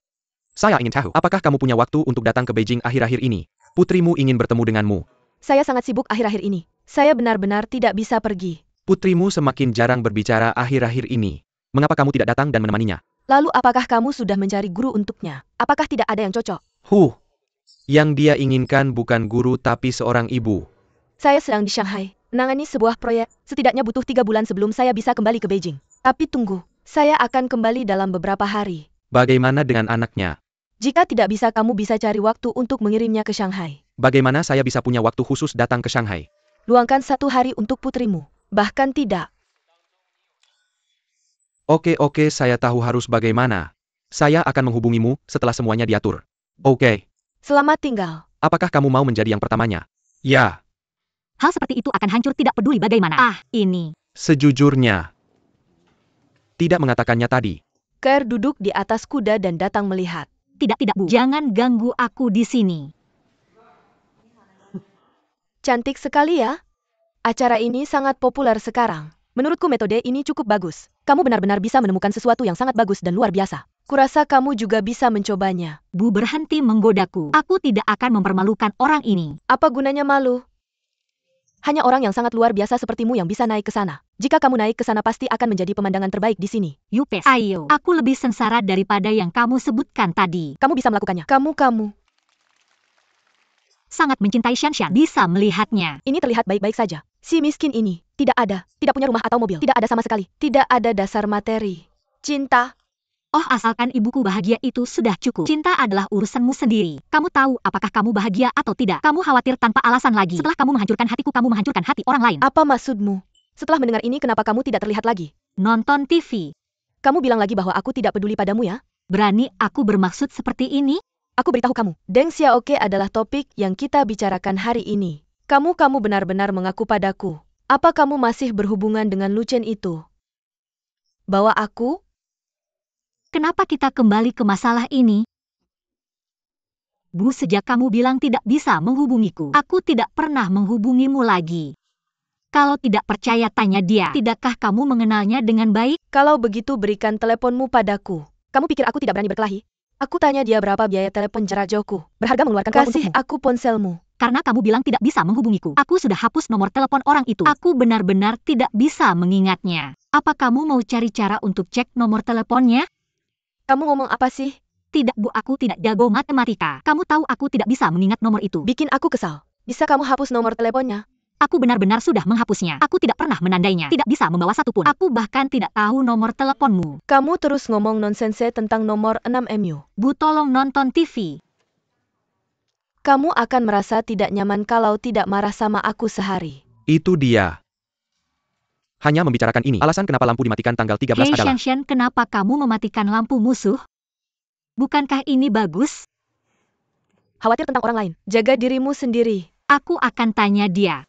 Saya ingin tahu, apakah kamu punya waktu untuk datang ke Beijing akhir-akhir ini? Putrimu ingin bertemu denganmu. Saya sangat sibuk akhir-akhir ini. Saya benar-benar tidak bisa pergi. Putrimu semakin jarang berbicara akhir-akhir ini. Mengapa kamu tidak datang dan menemaninya? Lalu apakah kamu sudah mencari guru untuknya? Apakah tidak ada yang cocok? Yang dia inginkan bukan guru tapi seorang ibu. Saya sedang di Shanghai, menangani sebuah proyek. Setidaknya butuh 3 bulan sebelum saya bisa kembali ke Beijing. Tapi tunggu, saya akan kembali dalam beberapa hari. Bagaimana dengan anaknya? Jika tidak bisa, kamu bisa cari waktu untuk mengirimnya ke Shanghai. Bagaimana saya bisa punya waktu khusus datang ke Shanghai? Luangkan 1 hari untuk putrimu. Bahkan tidak. Oke, saya tahu harus bagaimana. Saya akan menghubungimu setelah semuanya diatur. Oke. Selamat tinggal. Apakah kamu mau menjadi yang pertamanya? Ya. Hal seperti itu akan hancur tidak peduli bagaimana. Ini. Sejujurnya. Tidak mengatakannya tadi. Claire duduk di atas kuda dan datang melihat. Tidak, Bu. Jangan ganggu aku di sini. Cantik sekali ya. Acara ini sangat populer sekarang. Menurutku metode ini cukup bagus. Kamu benar-benar bisa menemukan sesuatu yang sangat bagus dan luar biasa. Kurasa kamu juga bisa mencobanya. Bu berhenti menggodaku. Aku tidak akan mempermalukan orang ini. Apa gunanya malu? Hanya orang yang sangat luar biasa sepertimu yang bisa naik ke sana. Jika kamu naik ke sana pasti akan menjadi pemandangan terbaik di sini. Yupes, ayo. Aku lebih sengsara daripada yang kamu sebutkan tadi. Kamu bisa melakukannya. Kamu. Sangat mencintai Shanshan. Bisa melihatnya. Ini terlihat baik-baik saja. Si miskin ini, tidak punya rumah atau mobil. Tidak ada sama sekali. Tidak ada dasar materi. Cinta. Oh, asalkan ibuku bahagia itu sudah cukup. Cinta adalah urusanmu sendiri. Kamu tahu apakah kamu bahagia atau tidak. Kamu khawatir tanpa alasan lagi. Setelah kamu menghancurkan hatiku, kamu menghancurkan hati orang lain. Apa maksudmu? Setelah mendengar ini kenapa kamu tidak terlihat lagi? Nonton TV. Kamu bilang lagi bahwa aku tidak peduli padamu ya? Berani aku bermaksud seperti ini? Aku beritahu kamu, Deng Xiaoke adalah topik yang kita bicarakan hari ini. Kamu benar-benar mengaku padaku. Apa kamu masih berhubungan dengan Lucien itu? Bawa aku? Kenapa kita kembali ke masalah ini? Bu, sejak kamu bilang tidak bisa menghubungiku, aku tidak pernah menghubungimu lagi. Kalau tidak percaya tanya dia. Tidakkah kamu mengenalnya dengan baik? Kalau begitu berikan teleponmu padaku. Kamu pikir aku tidak berani berkelahi? Aku tanya dia berapa biaya telepon jarak jauhku. Berharga mengeluarkan uang untukmu. Kasih aku ponselmu. Karena kamu bilang tidak bisa menghubungiku. Aku sudah hapus nomor telepon orang itu. Aku benar-benar tidak bisa mengingatnya. Apa kamu mau cari cara untuk cek nomor teleponnya? Kamu ngomong apa sih? Tidak Bu, aku tidak jago matematika. Kamu tahu aku tidak bisa mengingat nomor itu. Bikin aku kesal. Bisa kamu hapus nomor teleponnya? Aku benar-benar sudah menghapusnya. Aku tidak pernah menandainya. Tidak bisa membawa satupun. Aku bahkan tidak tahu nomor teleponmu. Kamu terus ngomong nonsense tentang nomor 6MU. Bu, tolong nonton TV. Kamu akan merasa tidak nyaman kalau tidak marah sama aku sehari. Itu dia. Hanya membicarakan ini. Alasan kenapa lampu dimatikan tanggal 13 Hei adalah... Shanshan, kenapa kamu mematikan lampu musuh? Bukankah ini bagus? Khawatir tentang orang lain. Jaga dirimu sendiri. Aku akan tanya dia.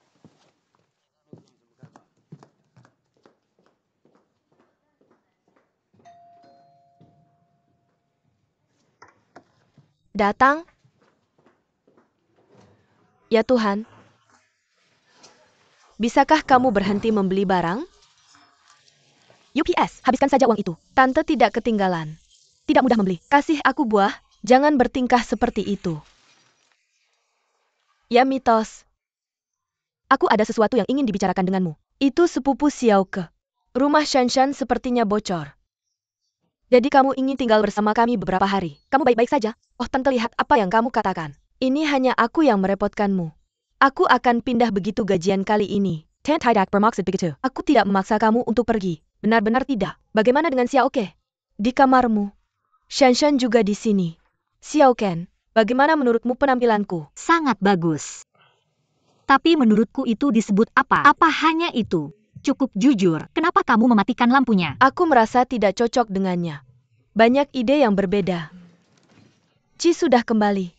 Datang? Ya Tuhan. Bisakah kamu berhenti membeli barang? UPS, habiskan saja uang itu. Tante tidak ketinggalan. Tidak mudah membeli. Kasih aku buah, jangan bertingkah seperti itu. Ya mitos. Aku ada sesuatu yang ingin dibicarakan denganmu. Itu sepupu Xiaoke. Rumah Shanshan sepertinya bocor. Jadi kamu ingin tinggal bersama kami beberapa hari. Kamu baik-baik saja? Oh, tante lihat apa yang kamu katakan. Ini hanya aku yang merepotkanmu. Aku akan pindah begitu gajian kali ini. Tidak bermaksud begitu. Aku tidak memaksa kamu untuk pergi. Benar-benar tidak. Bagaimana dengan Xiaoke? Di kamarmu. Shanshan juga di sini. Xiaoken, bagaimana menurutmu penampilanku? Sangat bagus. Tapi menurutku itu disebut apa? Apa hanya itu? Cukup jujur, kenapa kamu mematikan lampunya? Aku merasa tidak cocok dengannya. Banyak ide yang berbeda. Ci sudah kembali.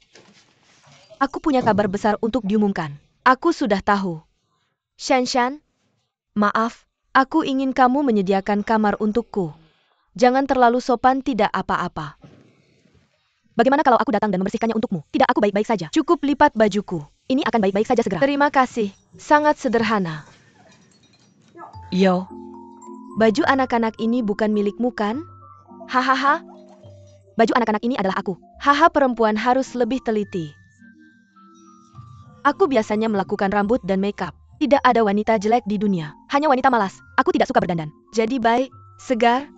Aku punya kabar besar untuk diumumkan. Aku sudah tahu. Shanshan, maaf, aku ingin kamu menyediakan kamar untukku. Jangan terlalu sopan, tidak apa-apa. Bagaimana kalau aku datang dan membersihkannya untukmu? Tidak, aku baik-baik saja. Cukup lipat bajuku. Ini akan baik-baik saja segera. Terima kasih. Sangat sederhana. Yo. Baju anak-anak ini bukan milikmu kan? Hahaha. Baju anak-anak ini adalah aku. Haha, perempuan harus lebih teliti. Aku biasanya melakukan rambut dan makeup. Tidak ada wanita jelek di dunia. Hanya wanita malas. Aku tidak suka berdandan. Jadi baik, segar.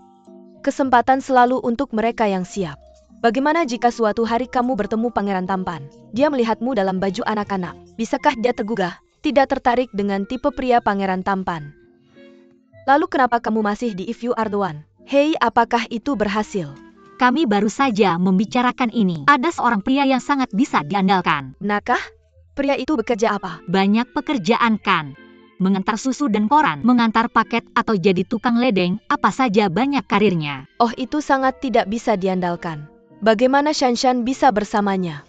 Kesempatan selalu untuk mereka yang siap. Bagaimana jika suatu hari kamu bertemu pangeran tampan? Dia melihatmu dalam baju anak-anak. Bisakah dia tergugah? Tidak tertarik dengan tipe pria pangeran tampan. Lalu kenapa kamu masih di If You Are The One? Hei, apakah itu berhasil? Kami baru saja membicarakan ini. Ada seorang pria yang sangat bisa diandalkan. Benarkah? Pria itu bekerja apa? Banyak pekerjaan kan. Mengantar susu dan koran, mengantar paket atau jadi tukang ledeng, apa saja banyak karirnya. Oh, itu sangat tidak bisa diandalkan. Bagaimana Shanshan bisa bersamanya?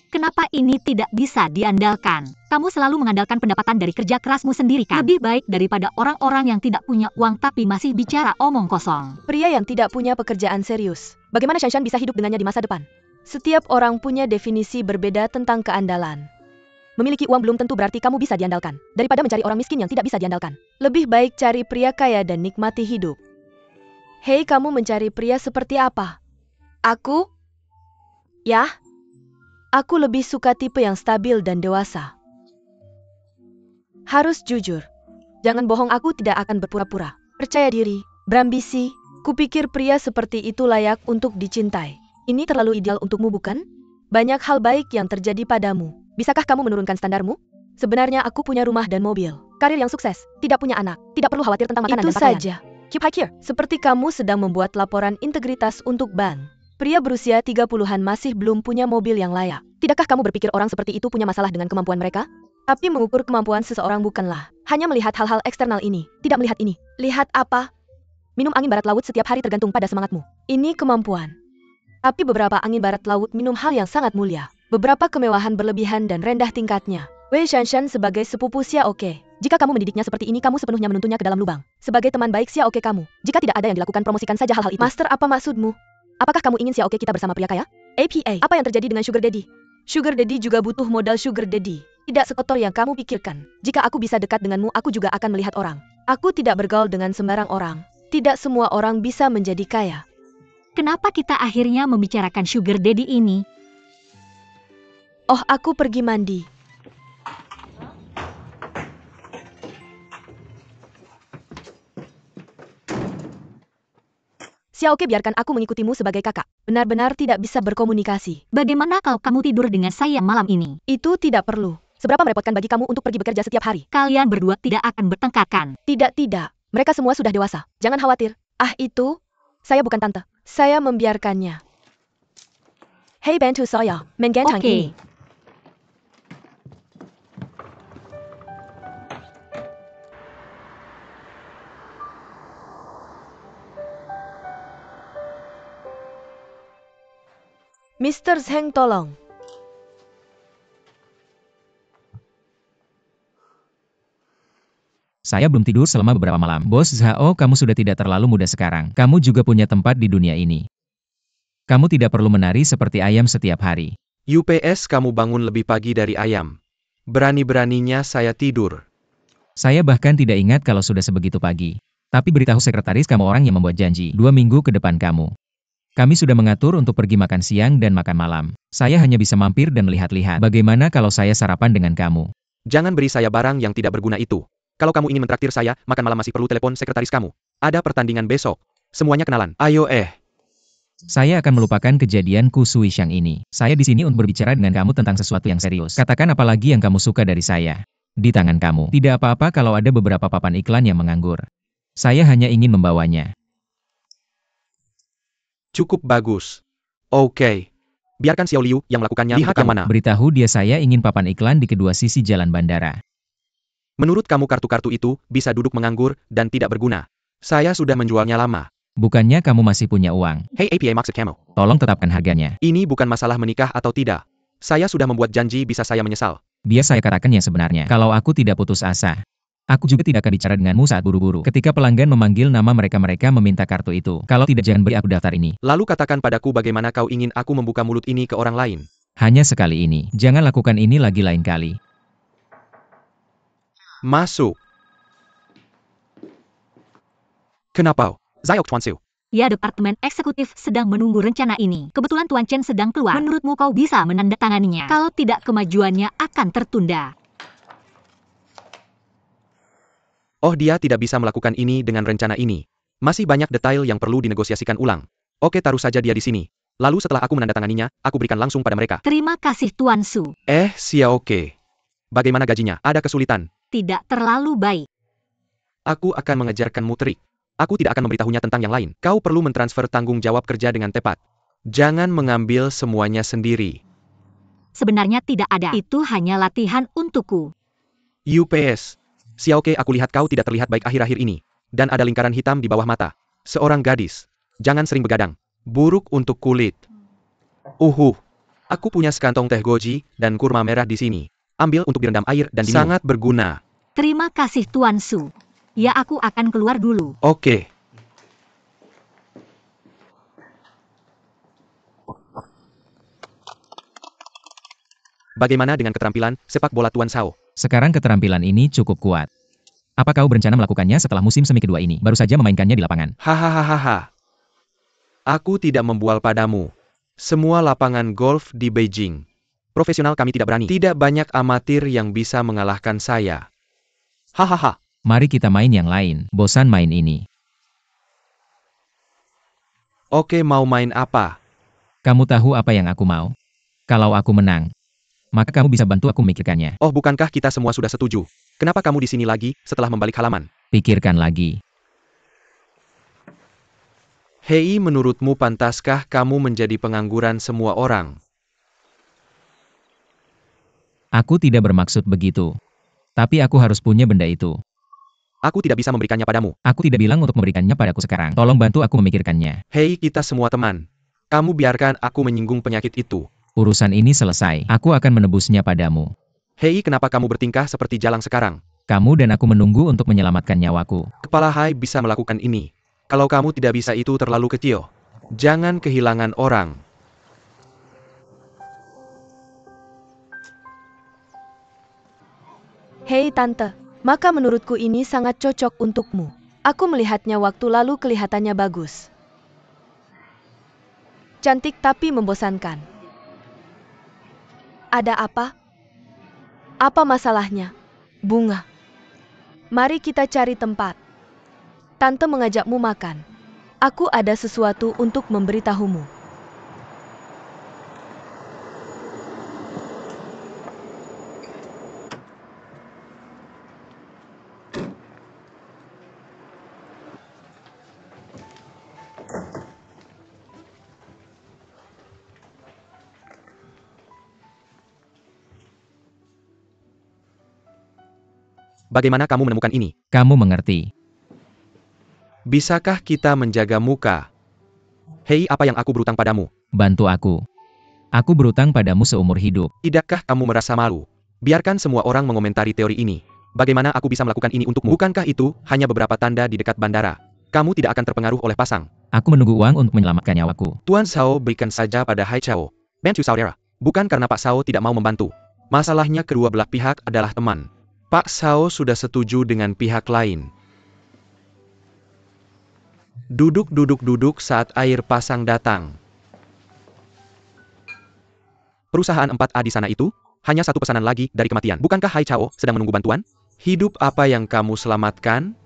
Kenapa ini tidak bisa diandalkan? Kamu selalu mengandalkan pendapatan dari kerja kerasmu sendiri kan? Lebih baik daripada orang-orang yang tidak punya uang tapi masih bicara omong kosong. Pria yang tidak punya pekerjaan serius. Bagaimana Shanshan bisa hidup dengannya di masa depan? Setiap orang punya definisi berbeda tentang keandalan. Memiliki uang belum tentu berarti kamu bisa diandalkan. Daripada mencari orang miskin yang tidak bisa diandalkan. Lebih baik cari pria kaya dan nikmati hidup. Hei, kamu mencari pria seperti apa? Aku? Ya? Aku lebih suka tipe yang stabil dan dewasa. Harus jujur. Jangan bohong, aku tidak akan berpura-pura. Percaya diri, berambisi. Kupikir pria seperti itu layak untuk dicintai. Ini terlalu ideal untukmu, bukan? Banyak hal baik yang terjadi padamu. Bisakah kamu menurunkan standarmu? Sebenarnya aku punya rumah dan mobil. Karir yang sukses, tidak punya anak, tidak perlu khawatir tentang makanan dan pakaian. Itu saja. Keep high care. Seperti kamu sedang membuat laporan integritas untuk bank. Pria berusia 30-an masih belum punya mobil yang layak. Tidakkah kamu berpikir orang seperti itu punya masalah dengan kemampuan mereka? Tapi mengukur kemampuan seseorang bukanlah hanya melihat hal-hal eksternal ini. Tidak melihat ini. Lihat apa? Minum angin barat laut setiap hari tergantung pada semangatmu. Ini kemampuan. Tapi beberapa angin barat laut minum hal yang sangat mulia. Beberapa kemewahan berlebihan dan rendah tingkatnya. Wei Shanshan sebagai sepupu Xiaoke. Jika kamu mendidiknya seperti ini, kamu sepenuhnya menuntunnya ke dalam lubang. Sebagai teman baik Xiaoke kamu, jika tidak ada yang dilakukan, promosikan saja hal-hal itu. Master, apa maksudmu? Apakah kamu ingin Xiaoke kita bersama pria kaya? APA, apa yang terjadi dengan Sugar Daddy? Sugar Daddy juga butuh modal Sugar Daddy. Tidak sekotor yang kamu pikirkan. Jika aku bisa dekat denganmu, aku juga akan melihat orang. Aku tidak bergaul dengan sembarang orang. Tidak semua orang bisa menjadi kaya. Kenapa kita akhirnya membicarakan Sugar Daddy ini? Oh, aku pergi mandi. Xiaoke, biarkan aku mengikutimu sebagai kakak. Benar-benar tidak bisa berkomunikasi. Bagaimana kalau kamu tidur dengan saya malam ini? Itu tidak perlu. Seberapa merepotkan bagi kamu untuk pergi bekerja setiap hari? Kalian berdua tidak akan bertengkar kan? Tidak. Mereka semua sudah dewasa. Jangan khawatir. Itu? Saya bukan tante. Saya membiarkannya. Hei, bantu saya menggantang ini. Mr. Zheng, tolong. Saya belum tidur selama beberapa malam. Bos Zhao, kamu sudah tidak terlalu muda sekarang. Kamu juga punya tempat di dunia ini. Kamu tidak perlu menari seperti ayam setiap hari. UPS, kamu bangun lebih pagi dari ayam. Berani-beraninya saya tidur. Saya bahkan tidak ingat kalau sudah sebegitu pagi. Tapi beritahu sekretaris kamu orang yang membuat janji 2 minggu ke depan kamu. Kami sudah mengatur untuk pergi makan siang dan makan malam. Saya hanya bisa mampir dan lihat-lihat. Bagaimana kalau saya sarapan dengan kamu? Jangan beri saya barang yang tidak berguna itu. Kalau kamu ingin mentraktir saya, makan malam masih perlu telepon sekretaris kamu. Ada pertandingan besok. Semuanya kenalan. Ayo Saya akan melupakan kejadian Kusui Xiang ini. Saya di sini untuk berbicara dengan kamu tentang sesuatu yang serius. Katakan apa lagi yang kamu suka dari saya. Di tangan kamu. Tidak apa-apa kalau ada beberapa papan iklan yang menganggur. Saya hanya ingin membawanya. Cukup bagus. Oke. Biarkan Xiao Liu yang melakukannya. Lihat yang mana. Beritahu dia saya ingin papan iklan di kedua sisi jalan bandara. Menurut kamu kartu-kartu itu bisa duduk menganggur dan tidak berguna. Saya sudah menjualnya lama. Bukannya kamu masih punya uang? Hey APA, maksud kamu? Tolong tetapkan harganya. Ini bukan masalah menikah atau tidak. Saya sudah membuat janji, bisa saya menyesal. Biar saya katakan yang sebenarnya. Kalau aku tidak putus asa. Aku juga tidak akan bicara denganmu saat buru-buru. Ketika pelanggan memanggil nama mereka meminta kartu itu. Kalau tidak, jangan beri aku daftar ini. Lalu katakan padaku bagaimana kau ingin aku membuka mulut ini ke orang lain. Hanya sekali ini. Jangan lakukan ini lagi lain kali. Masuk. Kenapa? Zayok Chuan Siu. Ya, Departemen Eksekutif sedang menunggu rencana ini. Kebetulan Tuan Chen sedang keluar. Menurutmu kau bisa menandatanganinya? Kalau tidak, kemajuannya akan tertunda. Oh, dia tidak bisa melakukan ini dengan rencana ini. Masih banyak detail yang perlu dinegosiasikan ulang. Oke, taruh saja dia di sini. Lalu setelah aku menandatanganinya, aku berikan langsung pada mereka. Terima kasih Tuan Su. Xiaoke. Bagaimana gajinya? Ada kesulitan? Tidak terlalu baik. Aku akan mengejarkanmu trik. Aku tidak akan memberitahunya tentang yang lain. Kau perlu mentransfer tanggung jawab kerja dengan tepat. Jangan mengambil semuanya sendiri. Sebenarnya tidak ada. Itu hanya latihan untukku. UPS. Xiaoke, aku lihat kau tidak terlihat baik akhir-akhir ini. Dan ada lingkaran hitam di bawah mata. Seorang gadis. Jangan sering begadang. Buruk untuk kulit. Aku punya sekantong teh goji dan kurma merah di sini. Ambil untuk direndam air dan diminum. Sangat berguna. Terima kasih Tuan Su. Ya, aku akan keluar dulu. Oke. Bagaimana dengan keterampilan sepak bola Tuan Sao? Sekarang keterampilan ini cukup kuat. Apa kau berencana melakukannya setelah musim semi kedua ini? Baru saja memainkannya di lapangan. Hahaha. Aku tidak membual padamu. Semua lapangan golf di Beijing profesional kami tidak berani. Tidak banyak amatir yang bisa mengalahkan saya. Hahaha. Mari kita main yang lain. Bosan main ini. Oke, mau main apa? Kamu tahu apa yang aku mau? Kalau aku menang, maka kamu bisa bantu aku memikirkannya. Oh, bukankah kita semua sudah setuju? Kenapa kamu di sini lagi setelah membalik halaman? Pikirkan lagi. Hei, menurutmu pantaskah kamu menjadi pengangguran semua orang? Aku tidak bermaksud begitu. Tapi aku harus punya benda itu. Aku tidak bisa memberikannya padamu. Aku tidak bilang untuk memberikannya padaku sekarang. Tolong bantu aku memikirkannya. Hei, kita semua teman. Kamu biarkan aku menyinggung penyakit itu. Urusan ini selesai. Aku akan menebusnya padamu. Hei, kenapa kamu bertingkah seperti jalang sekarang? Kamu dan aku menunggu untuk menyelamatkan nyawaku. Kepala Hai bisa melakukan ini. Kalau kamu tidak bisa, itu terlalu kecil. Jangan kehilangan orang. Hei tante, maka menurutku ini sangat cocok untukmu. Aku melihatnya waktu lalu kelihatannya bagus. Cantik tapi membosankan. Ada apa? Apa masalahnya? Bunga. Mari kita cari tempat. Tante mengajakmu makan. Aku ada sesuatu untuk memberitahumu. Bagaimana kamu menemukan ini? Kamu mengerti. Bisakah kita menjaga muka? Hei, apa yang aku berutang padamu? Bantu aku. Aku berutang padamu seumur hidup. Tidakkah kamu merasa malu? Biarkan semua orang mengomentari teori ini. Bagaimana aku bisa melakukan ini untukmu? Bukankah itu hanya beberapa tanda di dekat bandara? Kamu tidak akan terpengaruh oleh pasang. Aku menunggu uang untuk menyelamatkan nyawaku. Tuan Sao berikan saja pada Hai Chao. Bantu saudara. Bukan karena Pak Sao tidak mau membantu. Masalahnya kedua belah pihak adalah teman. Pak Sao sudah setuju dengan pihak lain. Duduk saat air pasang datang. Perusahaan 4A di sana itu, hanya satu pesanan lagi dari kematian. Bukankah Hai Chao sedang menunggu bantuan? Hidup apa yang kamu selamatkan?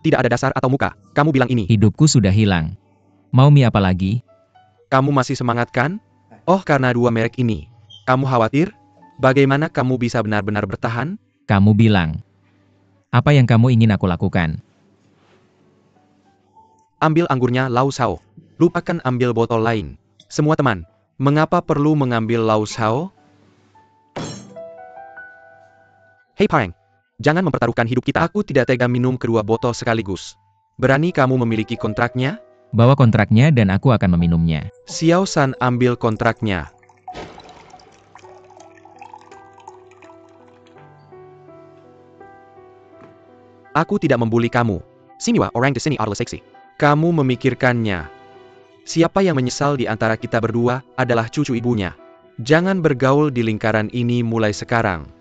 Tidak ada dasar atau muka. Kamu bilang ini. Hidupku sudah hilang. Mau mie apa lagi? Kamu masih semangat kan? Oh, karena dua merek ini. Kamu khawatir? Bagaimana kamu bisa benar-benar bertahan? Kamu bilang. Apa yang kamu ingin aku lakukan? Ambil anggurnya Lau Sao. Lupakan ambil botol lain. Semua teman, mengapa perlu mengambil Lau Sao? Hei Pareng, jangan mempertaruhkan hidup kita. Aku tidak tega minum kedua botol sekaligus. Berani kamu memiliki kontraknya? Bawa kontraknya dan aku akan meminumnya. Xiao San ambil kontraknya. Aku tidak membuli kamu. Siniwa, orang di sini adalah seksi. Kamu memikirkannya. Siapa yang menyesal di antara kita berdua adalah cucu ibunya. Jangan bergaul di lingkaran ini mulai sekarang.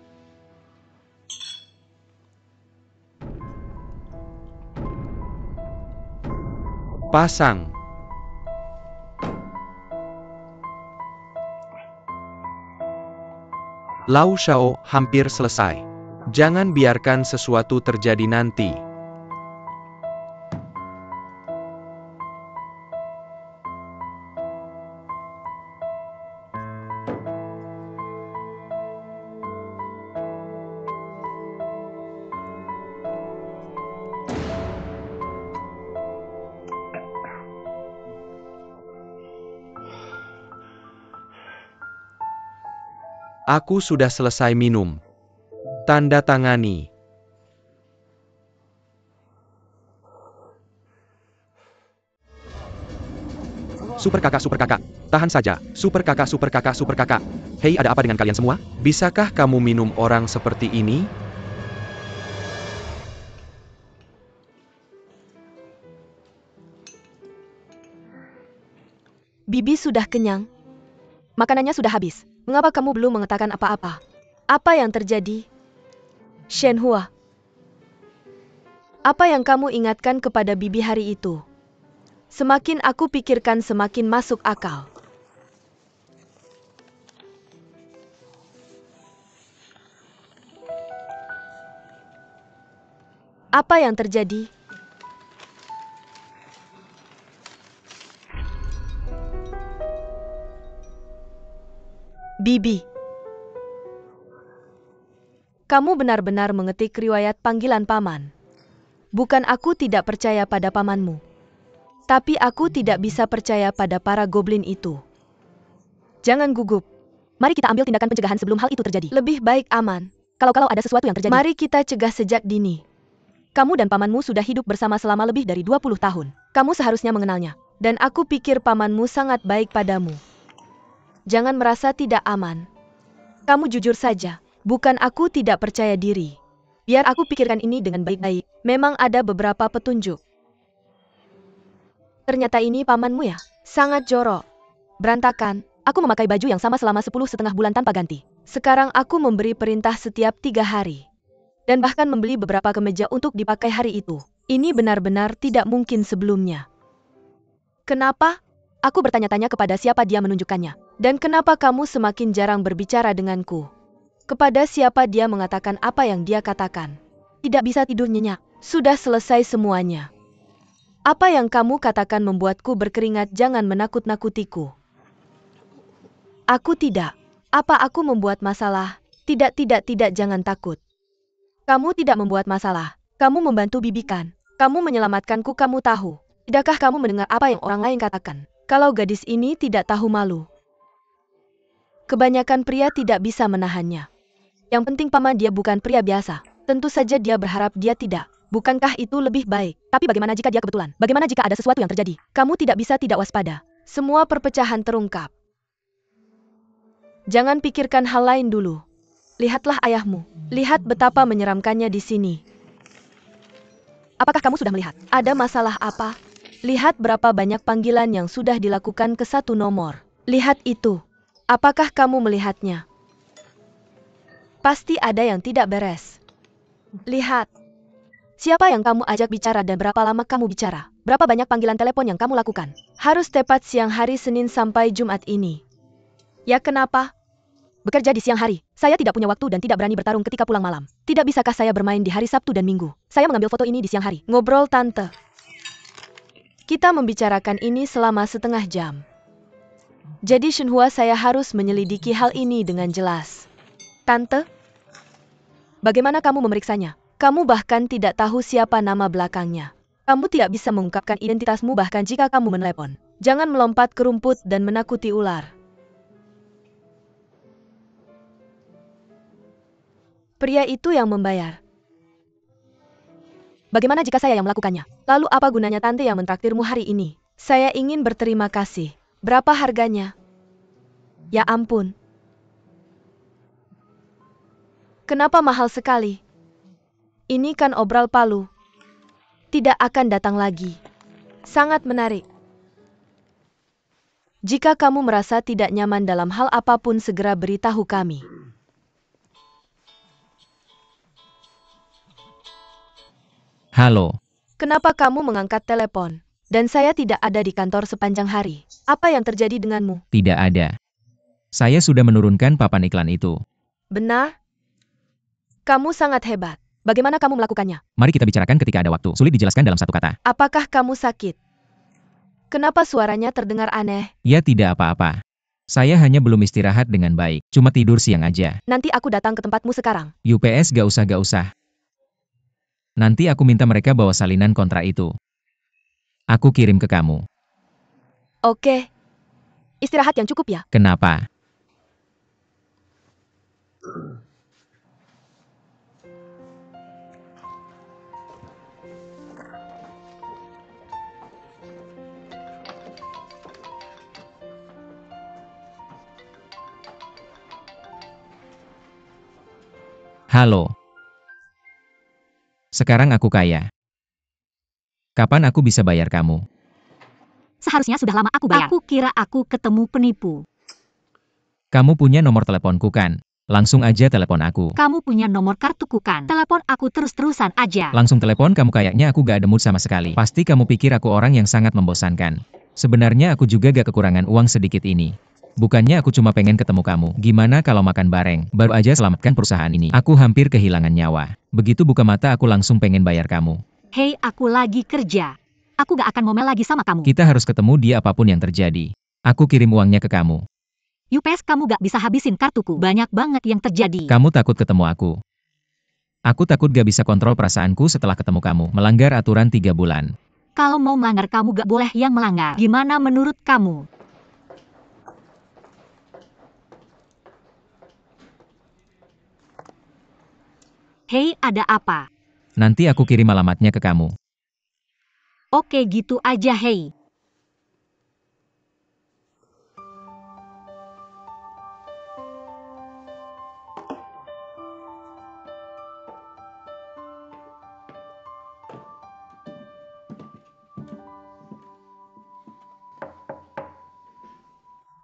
Pasang. Lau Shao hampir selesai. Jangan biarkan sesuatu terjadi nanti. Aku sudah selesai minum. Tanda tangani. Super kakak. Tahan saja. Super kakak. Hei, ada apa dengan kalian semua? Bisakah kamu minum orang seperti ini? Bibi sudah kenyang. Makanannya sudah habis. Mengapa kamu belum mengatakan apa-apa? Apa yang terjadi? Shenhua. Apa yang kamu ingatkan kepada bibi hari itu? Semakin aku pikirkan semakin masuk akal. Apa yang terjadi? Bibi. Kamu benar-benar mengetik riwayat panggilan paman. Bukan aku tidak percaya pada pamanmu. Tapi aku tidak bisa percaya pada para goblin itu. Jangan gugup. Mari kita ambil tindakan pencegahan sebelum hal itu terjadi. Lebih baik aman. Kalau ada sesuatu yang terjadi. Mari kita cegah sejak dini. Kamu dan pamanmu sudah hidup bersama selama lebih dari 20 tahun. Kamu seharusnya mengenalnya. Dan aku pikir pamanmu sangat baik padamu. Jangan merasa tidak aman. Kamu jujur saja. Bukan aku tidak percaya diri. Biar aku pikirkan ini dengan baik-baik. Memang ada beberapa petunjuk. Ternyata ini pamanmu ya? Sangat jorok. Berantakan. Aku memakai baju yang sama selama 10,5 bulan tanpa ganti. Sekarang aku memberi perintah setiap 3 hari. Dan bahkan membeli beberapa kemeja untuk dipakai hari itu. Ini benar-benar tidak mungkin sebelumnya. Kenapa? Aku bertanya-tanya kepada siapa dia menunjukkannya. Dan kenapa kamu semakin jarang berbicara denganku? Kepada siapa dia mengatakan apa yang dia katakan? Tidak bisa tidur nyenyak. Sudah selesai semuanya. Apa yang kamu katakan membuatku berkeringat. Jangan menakut-nakutiku. Aku tidak. Apa aku membuat masalah? Tidak, jangan takut. Kamu tidak membuat masalah. Kamu membantu bibi kan? Kamu menyelamatkanku, kamu tahu. Tidakkah kamu mendengar apa yang orang lain katakan? Kalau gadis ini tidak tahu malu. Kebanyakan pria tidak bisa menahannya. Yang penting paman dia bukan pria biasa. Tentu saja dia berharap dia tidak. Bukankah itu lebih baik? Tapi bagaimana jika dia kebetulan? Bagaimana jika ada sesuatu yang terjadi? Kamu tidak bisa tidak waspada. Semua perpecahan terungkap. Jangan pikirkan hal lain dulu. Lihatlah ayahmu. Lihat betapa menyeramkannya di sini. Apakah kamu sudah melihat? Ada masalah apa? Lihat berapa banyak panggilan yang sudah dilakukan ke satu nomor. Lihat itu. Apakah kamu melihatnya? Pasti ada yang tidak beres. Lihat. Siapa yang kamu ajak bicara dan berapa lama kamu bicara? Berapa banyak panggilan telepon yang kamu lakukan? Harus tepat siang hari Senin sampai Jumat ini. Ya kenapa? Bekerja di siang hari. Saya tidak punya waktu dan tidak berani bertarung ketika pulang malam. Tidak bisakah saya bermain di hari Sabtu dan Minggu? Saya mengambil foto ini di siang hari. Ngobrol tante. Kita membicarakan ini selama setengah jam. Jadi Shenhua saya harus menyelidiki hal ini dengan jelas. Tante? Bagaimana kamu memeriksanya? Kamu bahkan tidak tahu siapa nama belakangnya. Kamu tidak bisa mengungkapkan identitasmu bahkan jika kamu menelepon. Jangan melompat ke rumput dan menakuti ular. Pria itu yang membayar. Bagaimana jika saya yang melakukannya? Lalu apa gunanya tante yang mentraktirmu hari ini? Saya ingin berterima kasih. Berapa harganya? Ya ampun. Kenapa mahal sekali? Ini kan obral palu. Tidak akan datang lagi. Sangat menarik. Jika kamu merasa tidak nyaman dalam hal apapun segera beritahu kami. Halo. Kenapa kamu mengangkat telepon? Dan saya tidak ada di kantor sepanjang hari. Apa yang terjadi denganmu? Tidak ada. Saya sudah menurunkan papan iklan itu. Benar? Kamu sangat hebat. Bagaimana kamu melakukannya? Mari kita bicarakan ketika ada waktu. Sulit dijelaskan dalam satu kata. Apakah kamu sakit? Kenapa suaranya terdengar aneh? Ya tidak apa-apa. Saya hanya belum istirahat dengan baik. Cuma tidur siang aja. Nanti aku datang ke tempatmu sekarang. UPS gak usah. Nanti aku minta mereka bawa salinan kontrak itu. Aku kirim ke kamu. Oke. Istirahat yang cukup ya. Kenapa? Halo. Sekarang aku kaya. Kapan aku bisa bayar kamu? Seharusnya sudah lama aku bayar. Aku kira aku ketemu penipu. Kamu punya nomor teleponku kan? Langsung aja telepon aku. Kamu punya nomor kartuku kan? Telepon aku terus-terusan aja. Langsung telepon kamu, kayaknya aku gak ada mood sama sekali. Pasti kamu pikir aku orang yang sangat membosankan. Sebenarnya aku juga gak kekurangan uang sedikit ini. Bukannya aku cuma pengen ketemu kamu. Gimana kalau makan bareng? Baru aja selamatkan perusahaan ini. Aku hampir kehilangan nyawa. Begitu buka mata aku langsung pengen bayar kamu. Hei, aku lagi kerja. Aku gak akan ngomel lagi sama kamu. Kita harus ketemu dia apapun yang terjadi. Aku kirim uangnya ke kamu. UPS, kamu gak bisa habisin kartuku. Banyak banget yang terjadi. Kamu takut ketemu aku. Aku takut gak bisa kontrol perasaanku setelah ketemu kamu. Melanggar aturan 3 bulan. Kalau mau melanggar, kamu gak boleh yang melanggar. Gimana menurut kamu? Hei, ada apa? Nanti aku kirim alamatnya ke kamu. Oke, gitu aja. Hei.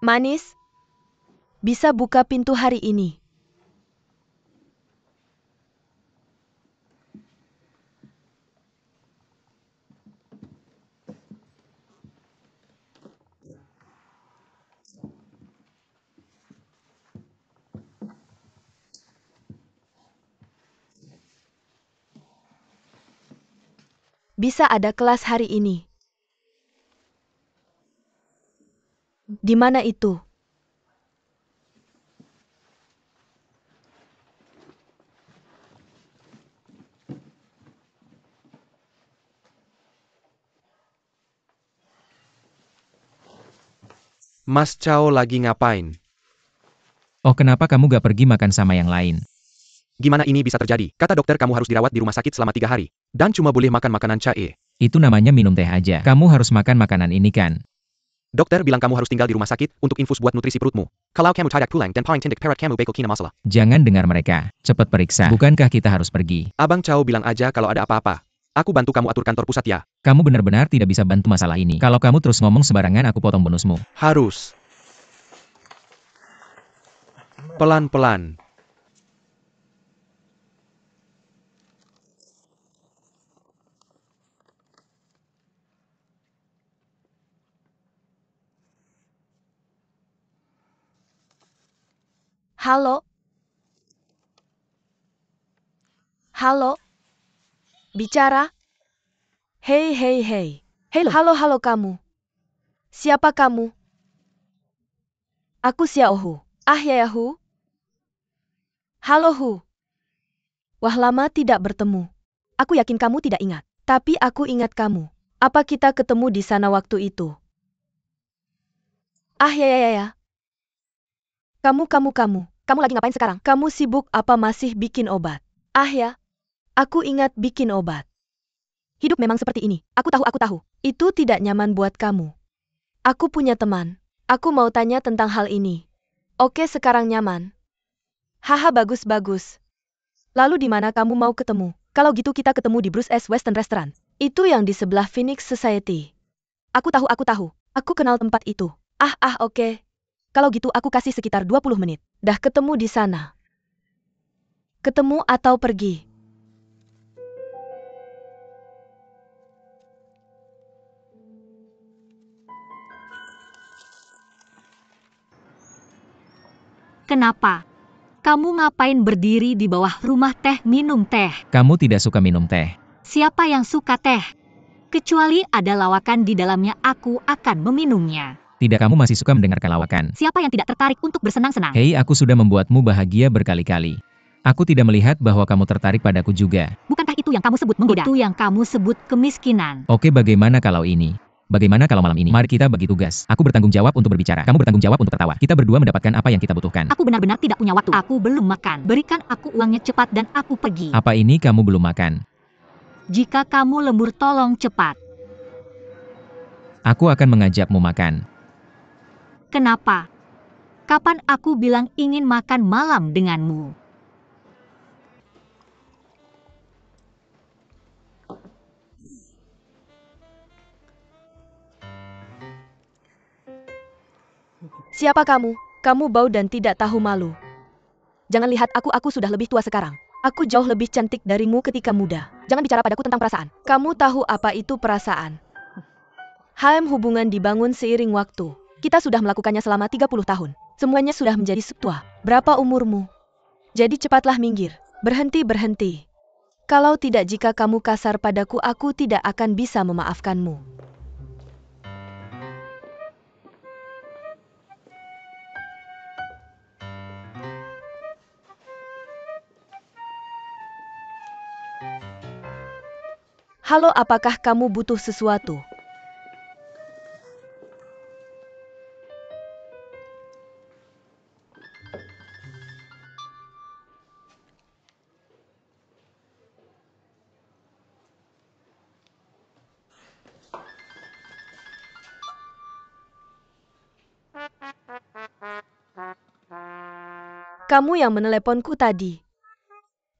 Manis, bisa buka pintu hari ini. Bisa ada kelas hari ini. Di mana itu? Mas Chao lagi ngapain? Oh, kenapa kamu gak pergi makan sama yang lain? Gimana ini bisa terjadi? Kata dokter kamu harus dirawat di rumah sakit selama 3 hari. Dan cuma boleh makan makanan cair. Itu namanya minum teh aja. Kamu harus makan makanan ini kan? Dokter bilang kamu harus tinggal di rumah sakit untuk infus buat nutrisi perutmu. Kalau kamu tidak pulang dan paling tindak perat kamu bakal kena masalah. Jangan dengar mereka. Cepat periksa. Bukankah kita harus pergi? Abang Chao bilang aja kalau ada apa-apa. Aku bantu kamu atur kantor pusat ya. Kamu benar-benar tidak bisa bantu masalah ini. Kalau kamu terus ngomong sembarangan, aku potong bonusmu. Harus. Pelan-pelan. Halo? Halo? Bicara? Hei, hei, hei. Halo kamu. Siapa kamu? Aku Xiaohu. Ah ya Hu? Halo Hu. Wah, lama tidak bertemu. Aku yakin kamu tidak ingat. Tapi aku ingat kamu. Apa kita ketemu di sana waktu itu? Ah ya. Kamu. Kamu lagi ngapain sekarang? Kamu sibuk apa masih bikin obat? Ah ya. Aku ingat bikin obat. Hidup memang seperti ini. Aku tahu. Itu tidak nyaman buat kamu. Aku punya teman. Aku mau tanya tentang hal ini. Oke, sekarang nyaman. Haha, bagus. Lalu di mana kamu mau ketemu? Kalau gitu kita ketemu di Bruce S. Western Restaurant. Itu yang di sebelah Phoenix Society. Aku tahu. Aku kenal tempat itu. Oke. Kalau gitu aku kasih sekitar 20 menit. Dah ketemu di sana. Ketemu atau pergi? Kenapa? Kamu ngapain berdiri di bawah rumah teh minum teh? Kamu tidak suka minum teh. Siapa yang suka teh? Kecuali ada lawakan di dalamnya, aku akan meminumnya. Tidak, kamu masih suka mendengarkan lawakan. Siapa yang tidak tertarik untuk bersenang-senang? Hei, aku sudah membuatmu bahagia berkali-kali. Aku tidak melihat bahwa kamu tertarik padaku juga. Bukankah itu yang kamu sebut menggoda? Itu yang kamu sebut kemiskinan. Oke, bagaimana kalau ini? Bagaimana kalau malam ini? Mari kita bagi tugas. Aku bertanggung jawab untuk berbicara. Kamu bertanggung jawab untuk tertawa. Kita berdua mendapatkan apa yang kita butuhkan. Aku benar-benar tidak punya waktu. Aku belum makan. Berikan aku uangnya cepat dan aku pergi. Apa ini kamu belum makan? Jika kamu lembur, tolong cepat. Aku akan mengajakmu makan. Kenapa? Kapan aku bilang ingin makan malam denganmu? Siapa kamu? Kamu bau dan tidak tahu malu. Jangan lihat aku sudah lebih tua sekarang. Aku jauh lebih cantik darimu ketika muda. Jangan bicara padaku tentang perasaan. Kamu tahu apa itu perasaan? Hubungan dibangun seiring waktu. Kita sudah melakukannya selama 30 tahun. Semuanya sudah menjadi tua. Berapa umurmu? Jadi cepatlah minggir. Berhenti. Kalau tidak, jika kamu kasar padaku, aku tidak akan bisa memaafkanmu. Halo, apakah kamu butuh sesuatu? Kamu yang meneleponku tadi.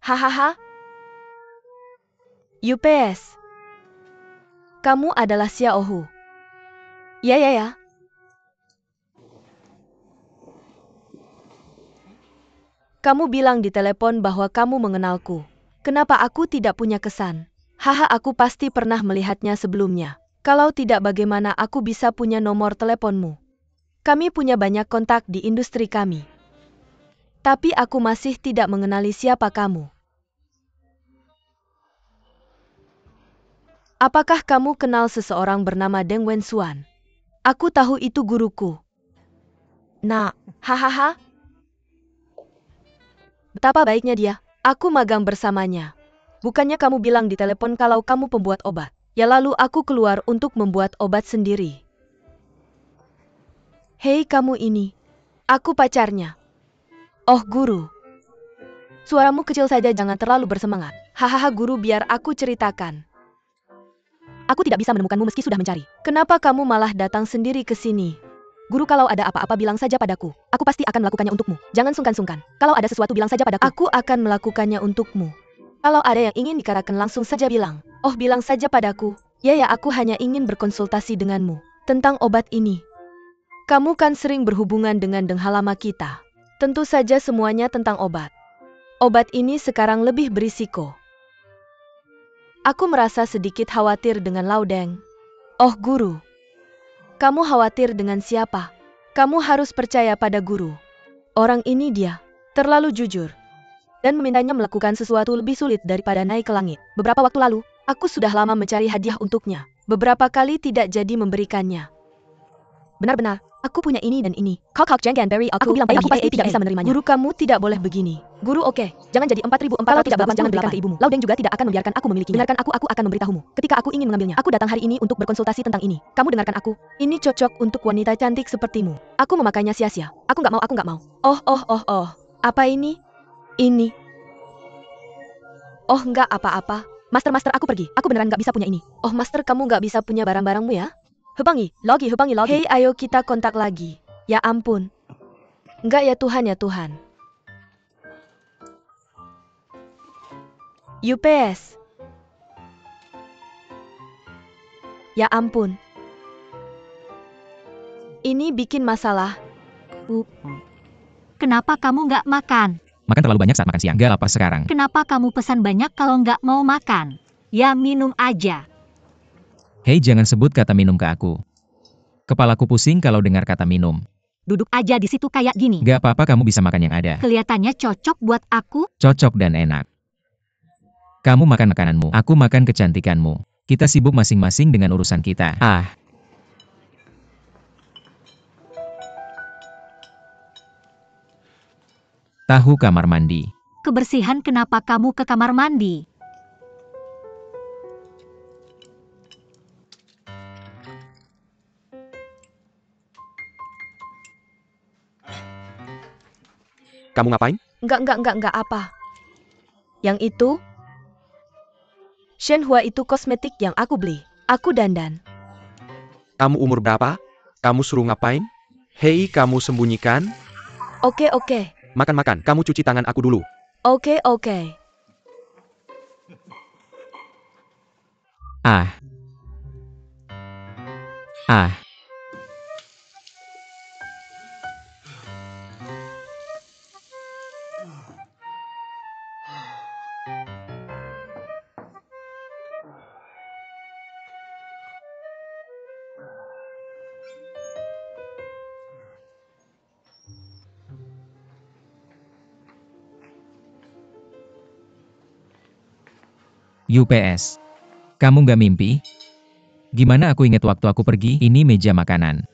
Hahaha. UPS. Kamu adalah Xiaohu. Ya. Kamu bilang di telepon bahwa kamu mengenalku. Kenapa aku tidak punya kesan? Haha, aku pasti pernah melihatnya sebelumnya. Kalau tidak, bagaimana aku bisa punya nomor teleponmu? Kami punya banyak kontak di industri kami. Tapi aku masih tidak mengenali siapa kamu. Apakah kamu kenal seseorang bernama Deng Wenxuan? Aku tahu itu guruku. Nah, hahaha. Betapa baiknya dia. Aku magang bersamanya. Bukannya kamu bilang di telepon kalau kamu pembuat obat. Ya, lalu aku keluar untuk membuat obat sendiri. Hei kamu ini. Aku pacarnya. Oh guru. Suaramu kecil saja, jangan terlalu bersemangat. Hahaha guru, biar aku ceritakan. Aku tidak bisa menemukanmu meski sudah mencari. Kenapa kamu malah datang sendiri ke sini? Guru, kalau ada apa-apa bilang saja padaku. Aku pasti akan melakukannya untukmu. Jangan sungkan-sungkan. Kalau ada sesuatu bilang saja padaku. Aku akan melakukannya untukmu. Kalau ada yang ingin dikatakan langsung saja bilang. Oh, bilang saja padaku. Ya, aku hanya ingin berkonsultasi denganmu. Tentang obat ini. Kamu kan sering berhubungan dengan Deng Halama kita. Tentu saja semuanya tentang obat. Obat ini sekarang lebih berisiko. Aku merasa sedikit khawatir dengan Laudeng. Oh guru. Kamu khawatir dengan siapa? Kamu harus percaya pada guru. Orang ini dia. Terlalu jujur. Dan memintanya melakukan sesuatu lebih sulit daripada naik ke langit. Beberapa waktu lalu, aku sudah lama mencari hadiah untuknya. Beberapa kali tidak jadi memberikannya. Benar-benar, aku punya ini dan ini. Kau Jangganberry, aku bilang padamu pasti tidak bisa menerimanya. Guru, kamu tidak boleh begini. Guru, oke. Jangan jadi 4.400 jangan berikan ke ibumu. Laudeng juga tidak akan membiarkan aku memilikinya. Dengarkan aku akan memberitahumu. Ketika aku ingin mengambilnya, aku datang hari ini untuk berkonsultasi tentang ini. Kamu dengarkan aku. Ini cocok untuk wanita cantik sepertimu. Aku memakainya sia-sia. Aku nggak mau. Oh. Apa ini? Ini. Oh, nggak apa-apa. Master, aku pergi. Aku beneran nggak bisa punya ini. Oh, Master, kamu nggak bisa punya barang-barangmu ya? Hebangi, logi. Hei, ayo kita kontak lagi. Ya ampun. Enggak, ya Tuhan. UPS. Ya ampun. Ini bikin masalah. Kenapa kamu nggak makan? Makan terlalu banyak saat makan siang. Gak lapar sekarang. Kenapa kamu pesan banyak kalau nggak mau makan? Ya minum aja. Hei, jangan sebut kata minum ke aku. Kepalaku pusing kalau dengar kata minum. Duduk aja di situ kayak gini. Gak apa-apa, kamu bisa makan yang ada. Kelihatannya cocok buat aku. Cocok dan enak. Kamu makan makananmu, aku makan kecantikanmu. Kita sibuk masing-masing dengan urusan kita. Tahu kamar mandi. Kebersihan, kenapa kamu ke kamar mandi? Kamu ngapain? Enggak apa. Yang itu? Shenhua itu kosmetik yang aku beli. Aku dandan. Kamu umur berapa? Kamu suruh ngapain? Hei, kamu sembunyikan? Oke. Makan. Kamu cuci tangan aku dulu. Oke. UPS. Kamu nggak mimpi? Gimana aku ingat waktu aku pergi? Ini meja makanan.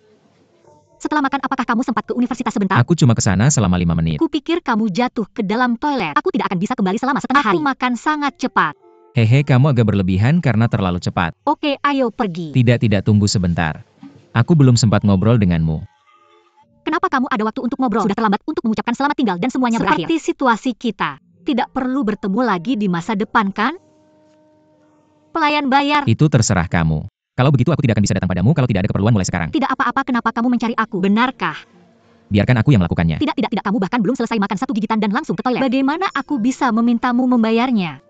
Setelah makan apakah kamu sempat ke universitas sebentar? Aku cuma ke sana selama 5 menit. Kupikir kamu jatuh ke dalam toilet. Aku tidak akan bisa kembali selama setengah hari. Aku makan sangat cepat. Hehe, kamu agak berlebihan karena terlalu cepat. Oke, ayo pergi. Tidak, tunggu sebentar. Aku belum sempat ngobrol denganmu. Kenapa kamu ada waktu untuk ngobrol? Sudah terlambat untuk mengucapkan selamat tinggal dan semuanya berakhir. Seperti situasi kita. Tidak perlu bertemu lagi di masa depan, kan? Pelayan bayar. Itu terserah kamu. Kalau begitu aku tidak akan bisa datang padamu kalau tidak ada keperluan mulai sekarang. Tidak apa-apa, kenapa kamu mencari aku? Benarkah? Biarkan aku yang melakukannya. Tidak. Kamu bahkan belum selesai makan satu gigitan dan langsung ke toilet. Bagaimana aku bisa memintamu membayarnya?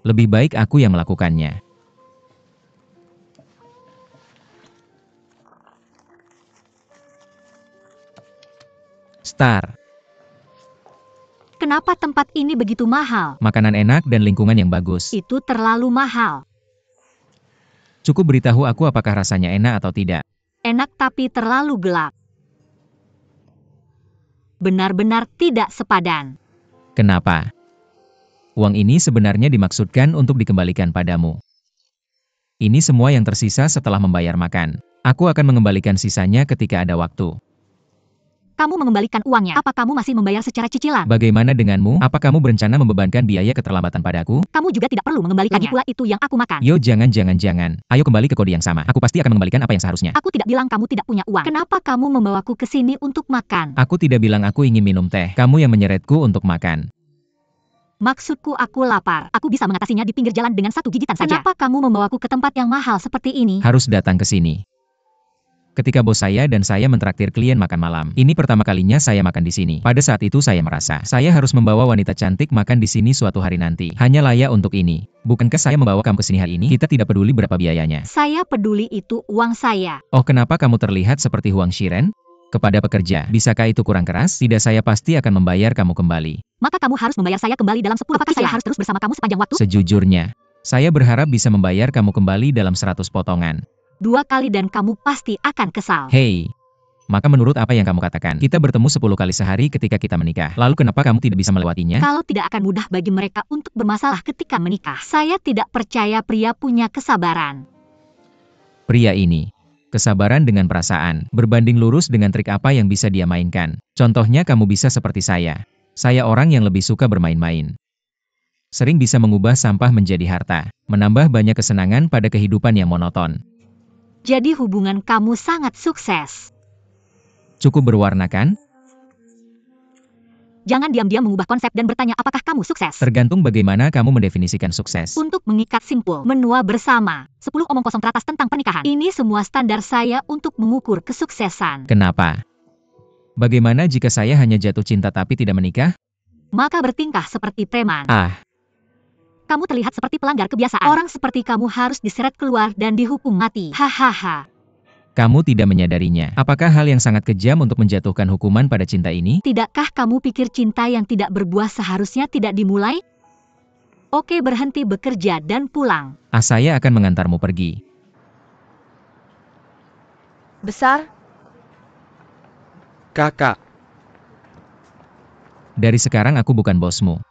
Lebih baik aku yang melakukannya. Star. Kenapa tempat ini begitu mahal? Makanan enak dan lingkungan yang bagus. Itu terlalu mahal. Cukup beritahu aku apakah rasanya enak atau tidak. Enak tapi terlalu gelap. Benar-benar tidak sepadan. Kenapa? Uang ini sebenarnya dimaksudkan untuk dikembalikan padamu. Ini semua yang tersisa setelah membayar makan. Aku akan mengembalikan sisanya ketika ada waktu. Kamu mengembalikan uangnya. Apa kamu masih membayar secara cicilan? Bagaimana denganmu? Apa kamu berencana membebankan biaya keterlambatan padaku? Kamu juga tidak perlu mengembalikannya. Lagi pula itu yang aku makan. Yo, jangan. Ayo kembali ke kode yang sama. Aku pasti akan mengembalikan apa yang seharusnya. Aku tidak bilang kamu tidak punya uang. Kenapa kamu membawaku ke sini untuk makan? Aku tidak bilang aku ingin minum teh. Kamu yang menyeretku untuk makan. Maksudku aku lapar. Aku bisa mengatasinya di pinggir jalan dengan satu gigitan saja. Kenapa kamu membawaku ke tempat yang mahal seperti ini? Harus datang ke sini. Ketika bos saya dan saya mentraktir klien makan malam. Ini pertama kalinya saya makan di sini. Pada saat itu saya merasa, saya harus membawa wanita cantik makan di sini suatu hari nanti. Hanya layak untuk ini. Bukankah saya membawa kamu ke sini hari ini? Kita tidak peduli berapa biayanya. Saya peduli, itu uang saya. Oh, kenapa kamu terlihat seperti Huang Shiren? Kepada pekerja, bisakah itu kurang keras? Tidak, saya pasti akan membayar kamu kembali. Maka kamu harus membayar saya kembali dalam 10 Apakah saya harus terus bersama kamu sepanjang waktu? Sejujurnya, saya berharap bisa membayar kamu kembali dalam 100 potongan. 2 kali dan kamu pasti akan kesal. Hei, maka menurut apa yang kamu katakan, kita bertemu 10 kali sehari ketika kita menikah. Lalu kenapa kamu tidak bisa melewatinya? Kalau tidak akan mudah bagi mereka untuk bermasalah ketika menikah. Saya tidak percaya pria punya kesabaran. Pria ini, kesabaran dengan perasaan, berbanding lurus dengan trik apa yang bisa dia mainkan. Contohnya kamu bisa seperti saya. Saya orang yang lebih suka bermain-main. Sering bisa mengubah sampah menjadi harta, menambah banyak kesenangan pada kehidupan yang monoton. Jadi hubungan kamu sangat sukses. Cukup berwarna kan? Jangan diam-diam mengubah konsep dan bertanya apakah kamu sukses. Tergantung bagaimana kamu mendefinisikan sukses. Untuk mengikat simpul, menua bersama, 10 omong kosong teratas tentang pernikahan. Ini semua standar saya untuk mengukur kesuksesan. Kenapa? Bagaimana jika saya hanya jatuh cinta tapi tidak menikah? Maka bertingkah seperti preman. Kamu terlihat seperti pelanggar kebiasaan. Orang seperti kamu harus diseret keluar dan dihukum mati. Hahaha. Kamu tidak menyadarinya. Apakah hal yang sangat kejam untuk menjatuhkan hukuman pada cinta ini? Tidakkah kamu pikir cinta yang tidak berbuah seharusnya tidak dimulai? Oke, berhenti bekerja dan pulang. Saya akan mengantarmu pergi. Besar, Kakak, Dari sekarang aku bukan bosmu.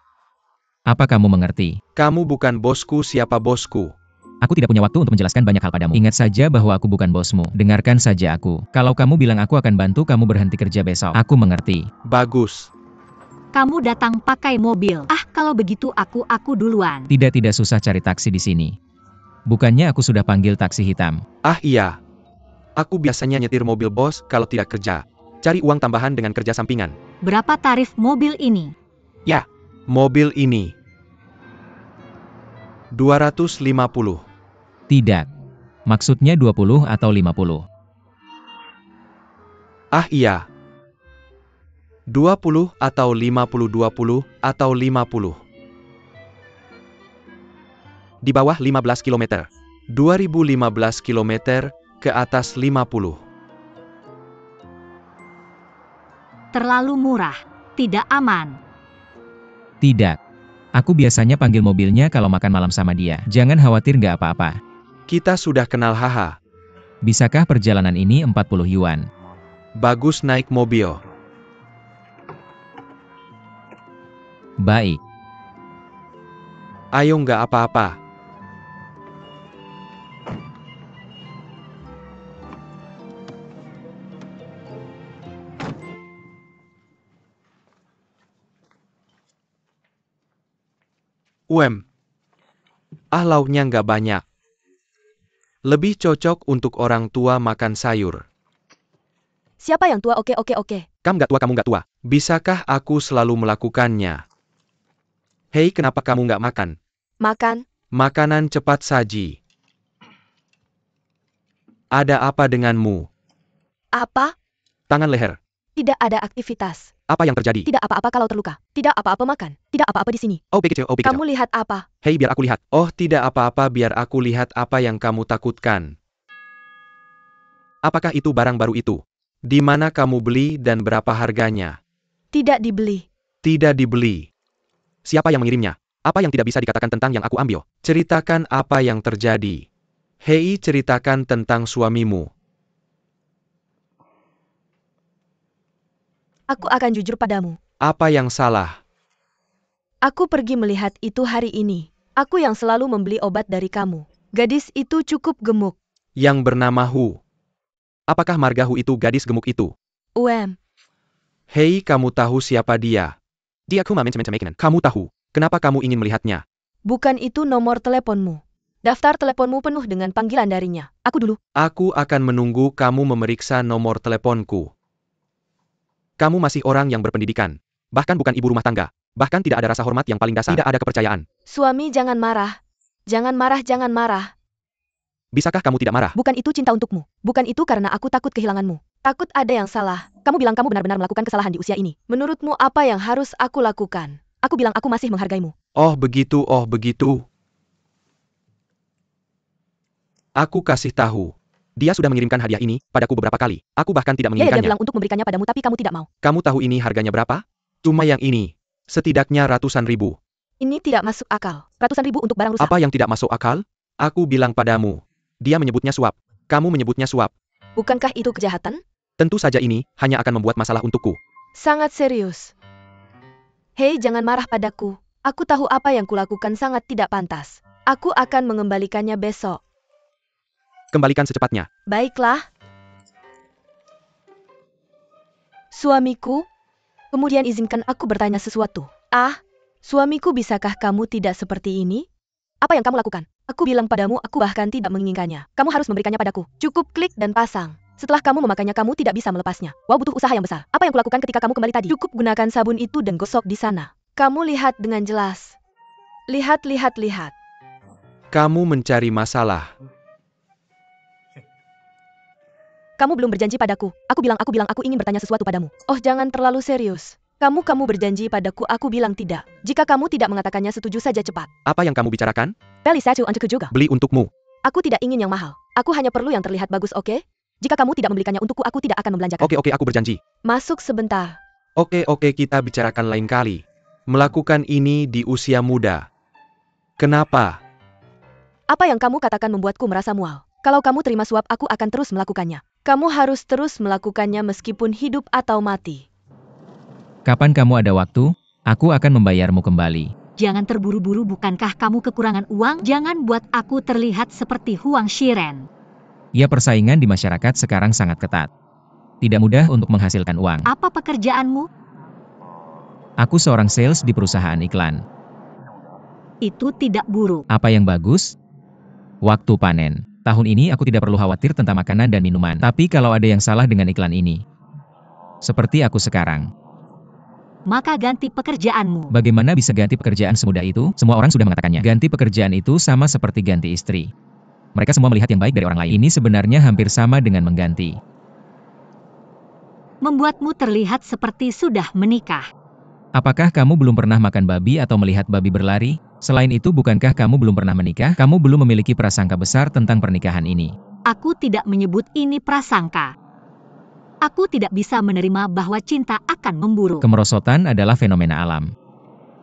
Apa kamu mengerti? kamu bukan bosku. Siapa bosku? Aku tidak punya waktu untuk menjelaskan banyak hal padamu. Ingat saja bahwa aku bukan bosmu. Dengarkan saja aku. Kalau kamu bilang aku akan bantu kamu berhenti kerja besok. Aku mengerti. Bagus. Kamu datang pakai mobil. Kalau begitu aku duluan. Tidak susah cari taksi di sini. Bukannya aku sudah panggil taksi hitam. Iya. Aku biasanya nyetir mobil bos kalau tidak kerja. Cari uang tambahan dengan kerja sampingan. Berapa tarif mobil ini? Mobil ini 250. Tidak. Maksudnya 20 atau 50. Iya. 20 atau 50, 20 atau 50. Di bawah 15 km. 2015 km ke atas 50. Terlalu murah. Tidak aman. Tidak. Aku biasanya panggil mobilnya kalau makan malam sama dia. Jangan khawatir, nggak apa-apa. Kita sudah kenal, haha. Bisakah perjalanan ini 40 yuan? Bagus naik mobil. Baik. Ayo nggak apa-apa. Lauknya nggak banyak. Lebih cocok untuk orang tua makan sayur. Siapa yang tua? Oke. Kamu nggak tua. Bisakah aku selalu melakukannya? Hei, kenapa kamu nggak makan? Makan. Makanan cepat saji. Ada apa denganmu? Apa? Tangan leher. Tidak ada aktivitas. Apa yang terjadi? Tidak apa-apa kalau terluka. Tidak apa-apa makan. Tidak apa-apa di sini. Oh, kecil. Kamu lihat apa? Hei, biar aku lihat. Oh, tidak apa-apa, biar aku lihat apa yang kamu takutkan. Apakah itu barang baru itu? Di mana kamu beli dan berapa harganya? Tidak dibeli. Tidak dibeli. Siapa yang mengirimnya? Apa yang tidak bisa dikatakan tentang yang aku ambil? Ceritakan apa yang terjadi. Hei, ceritakan tentang suamimu. Aku akan jujur padamu. Apa yang salah? Aku pergi melihat itu hari ini. Aku yang selalu membeli obat dari kamu. Gadis itu cukup gemuk. Yang bernama Hu. Apakah marga Hu itu gadis gemuk itu? Hei, kamu tahu siapa dia? Dia Kuma Mencemakan. Kamu tahu. Kenapa kamu ingin melihatnya? Bukan itu nomor teleponmu. Daftar teleponmu penuh dengan panggilan darinya. Aku dulu. Aku akan menunggu kamu memeriksa nomor teleponku. Kamu masih orang yang berpendidikan. Bahkan bukan ibu rumah tangga. Bahkan tidak ada rasa hormat yang paling dasar. Tidak ada kepercayaan. Suami, jangan marah. Jangan marah. Bisakah kamu tidak marah? Bukan itu cinta untukmu. Bukan itu karena aku takut kehilanganmu. Takut ada yang salah. Kamu bilang kamu benar-benar melakukan kesalahan di usia ini. Menurutmu apa yang harus aku lakukan? Aku bilang aku masih menghargaimu. Oh begitu. Aku kasih tahu. Dia sudah mengirimkan hadiah ini padaku beberapa kali. Aku bahkan tidak Dia menginginkannya. bilang untuk memberikannya padamu tapi kamu tidak mau. Kamu tahu ini harganya berapa? Cuma yang ini. Setidaknya ratusan ribu. Ini tidak masuk akal. Ratusan ribu untuk barang rusak. Apa yang tidak masuk akal? Aku bilang padamu. Dia menyebutnya suap. Kamu menyebutnya suap. Bukankah itu kejahatan? Tentu saja ini hanya akan membuat masalah untukku. Sangat serius. Hei, jangan marah padaku. Aku tahu apa yang kulakukan sangat tidak pantas. Aku akan mengembalikannya besok. Kembalikan secepatnya. Baiklah. Suamiku, kemudian izinkan aku bertanya sesuatu. Suamiku, bisakah kamu tidak seperti ini? Apa yang kamu lakukan? Aku bilang padamu, aku bahkan tidak menginginkannya. Kamu harus memberikannya padaku. Cukup klik dan pasang. Setelah kamu memakainya, kamu tidak bisa melepasnya. Wow, butuh usaha yang besar. Apa yang kulakukan ketika kamu kembali tadi? Cukup gunakan sabun itu dan gosok di sana. Kamu lihat dengan jelas. Lihat. Kamu mencari masalah. Kamu belum berjanji padaku. Aku bilang aku ingin bertanya sesuatu padamu. Oh, jangan terlalu serius. Kamu berjanji padaku, aku bilang tidak. Jika kamu tidak mengatakannya, setuju saja cepat. Apa yang kamu bicarakan? Beli satu untukku juga. Beli untukmu. Aku tidak ingin yang mahal. Aku hanya perlu yang terlihat bagus, oke? Jika kamu tidak membelikannya untukku, aku tidak akan membelanjakan. Oke, aku berjanji. Masuk sebentar. Oke, kita bicarakan lain kali. Melakukan ini di usia muda. Kenapa? Apa yang kamu katakan membuatku merasa mual. Kalau kamu terima suap, aku akan terus melakukannya. Kamu harus terus melakukannya meskipun hidup atau mati. Kapan kamu ada waktu, aku akan membayarmu kembali. Jangan terburu-buru, bukankah kamu kekurangan uang? Jangan buat aku terlihat seperti Huang Shiren. Ya, persaingan di masyarakat sekarang sangat ketat. Tidak mudah untuk menghasilkan uang. Apa pekerjaanmu? Aku seorang sales di perusahaan iklan. Itu tidak buruk. Apa yang bagus? Waktu panen. Tahun ini aku tidak perlu khawatir tentang makanan dan minuman. Tapi kalau ada yang salah dengan iklan ini, seperti aku sekarang, maka ganti pekerjaanmu. bagaimana bisa ganti pekerjaan semudah itu? Semua orang sudah mengatakannya. Ganti pekerjaan itu sama seperti ganti istri. Mereka semua melihat yang baik dari orang lain. Ini sebenarnya hampir sama dengan mengganti. Membuatmu terlihat seperti sudah menikah. Apakah kamu belum pernah makan babi atau melihat babi berlari? Selain itu, bukankah kamu belum pernah menikah? Kamu belum memiliki prasangka besar tentang pernikahan ini. Aku tidak menyebut ini prasangka. Aku tidak bisa menerima bahwa cinta akan memburu. Kemerosotan adalah fenomena alam.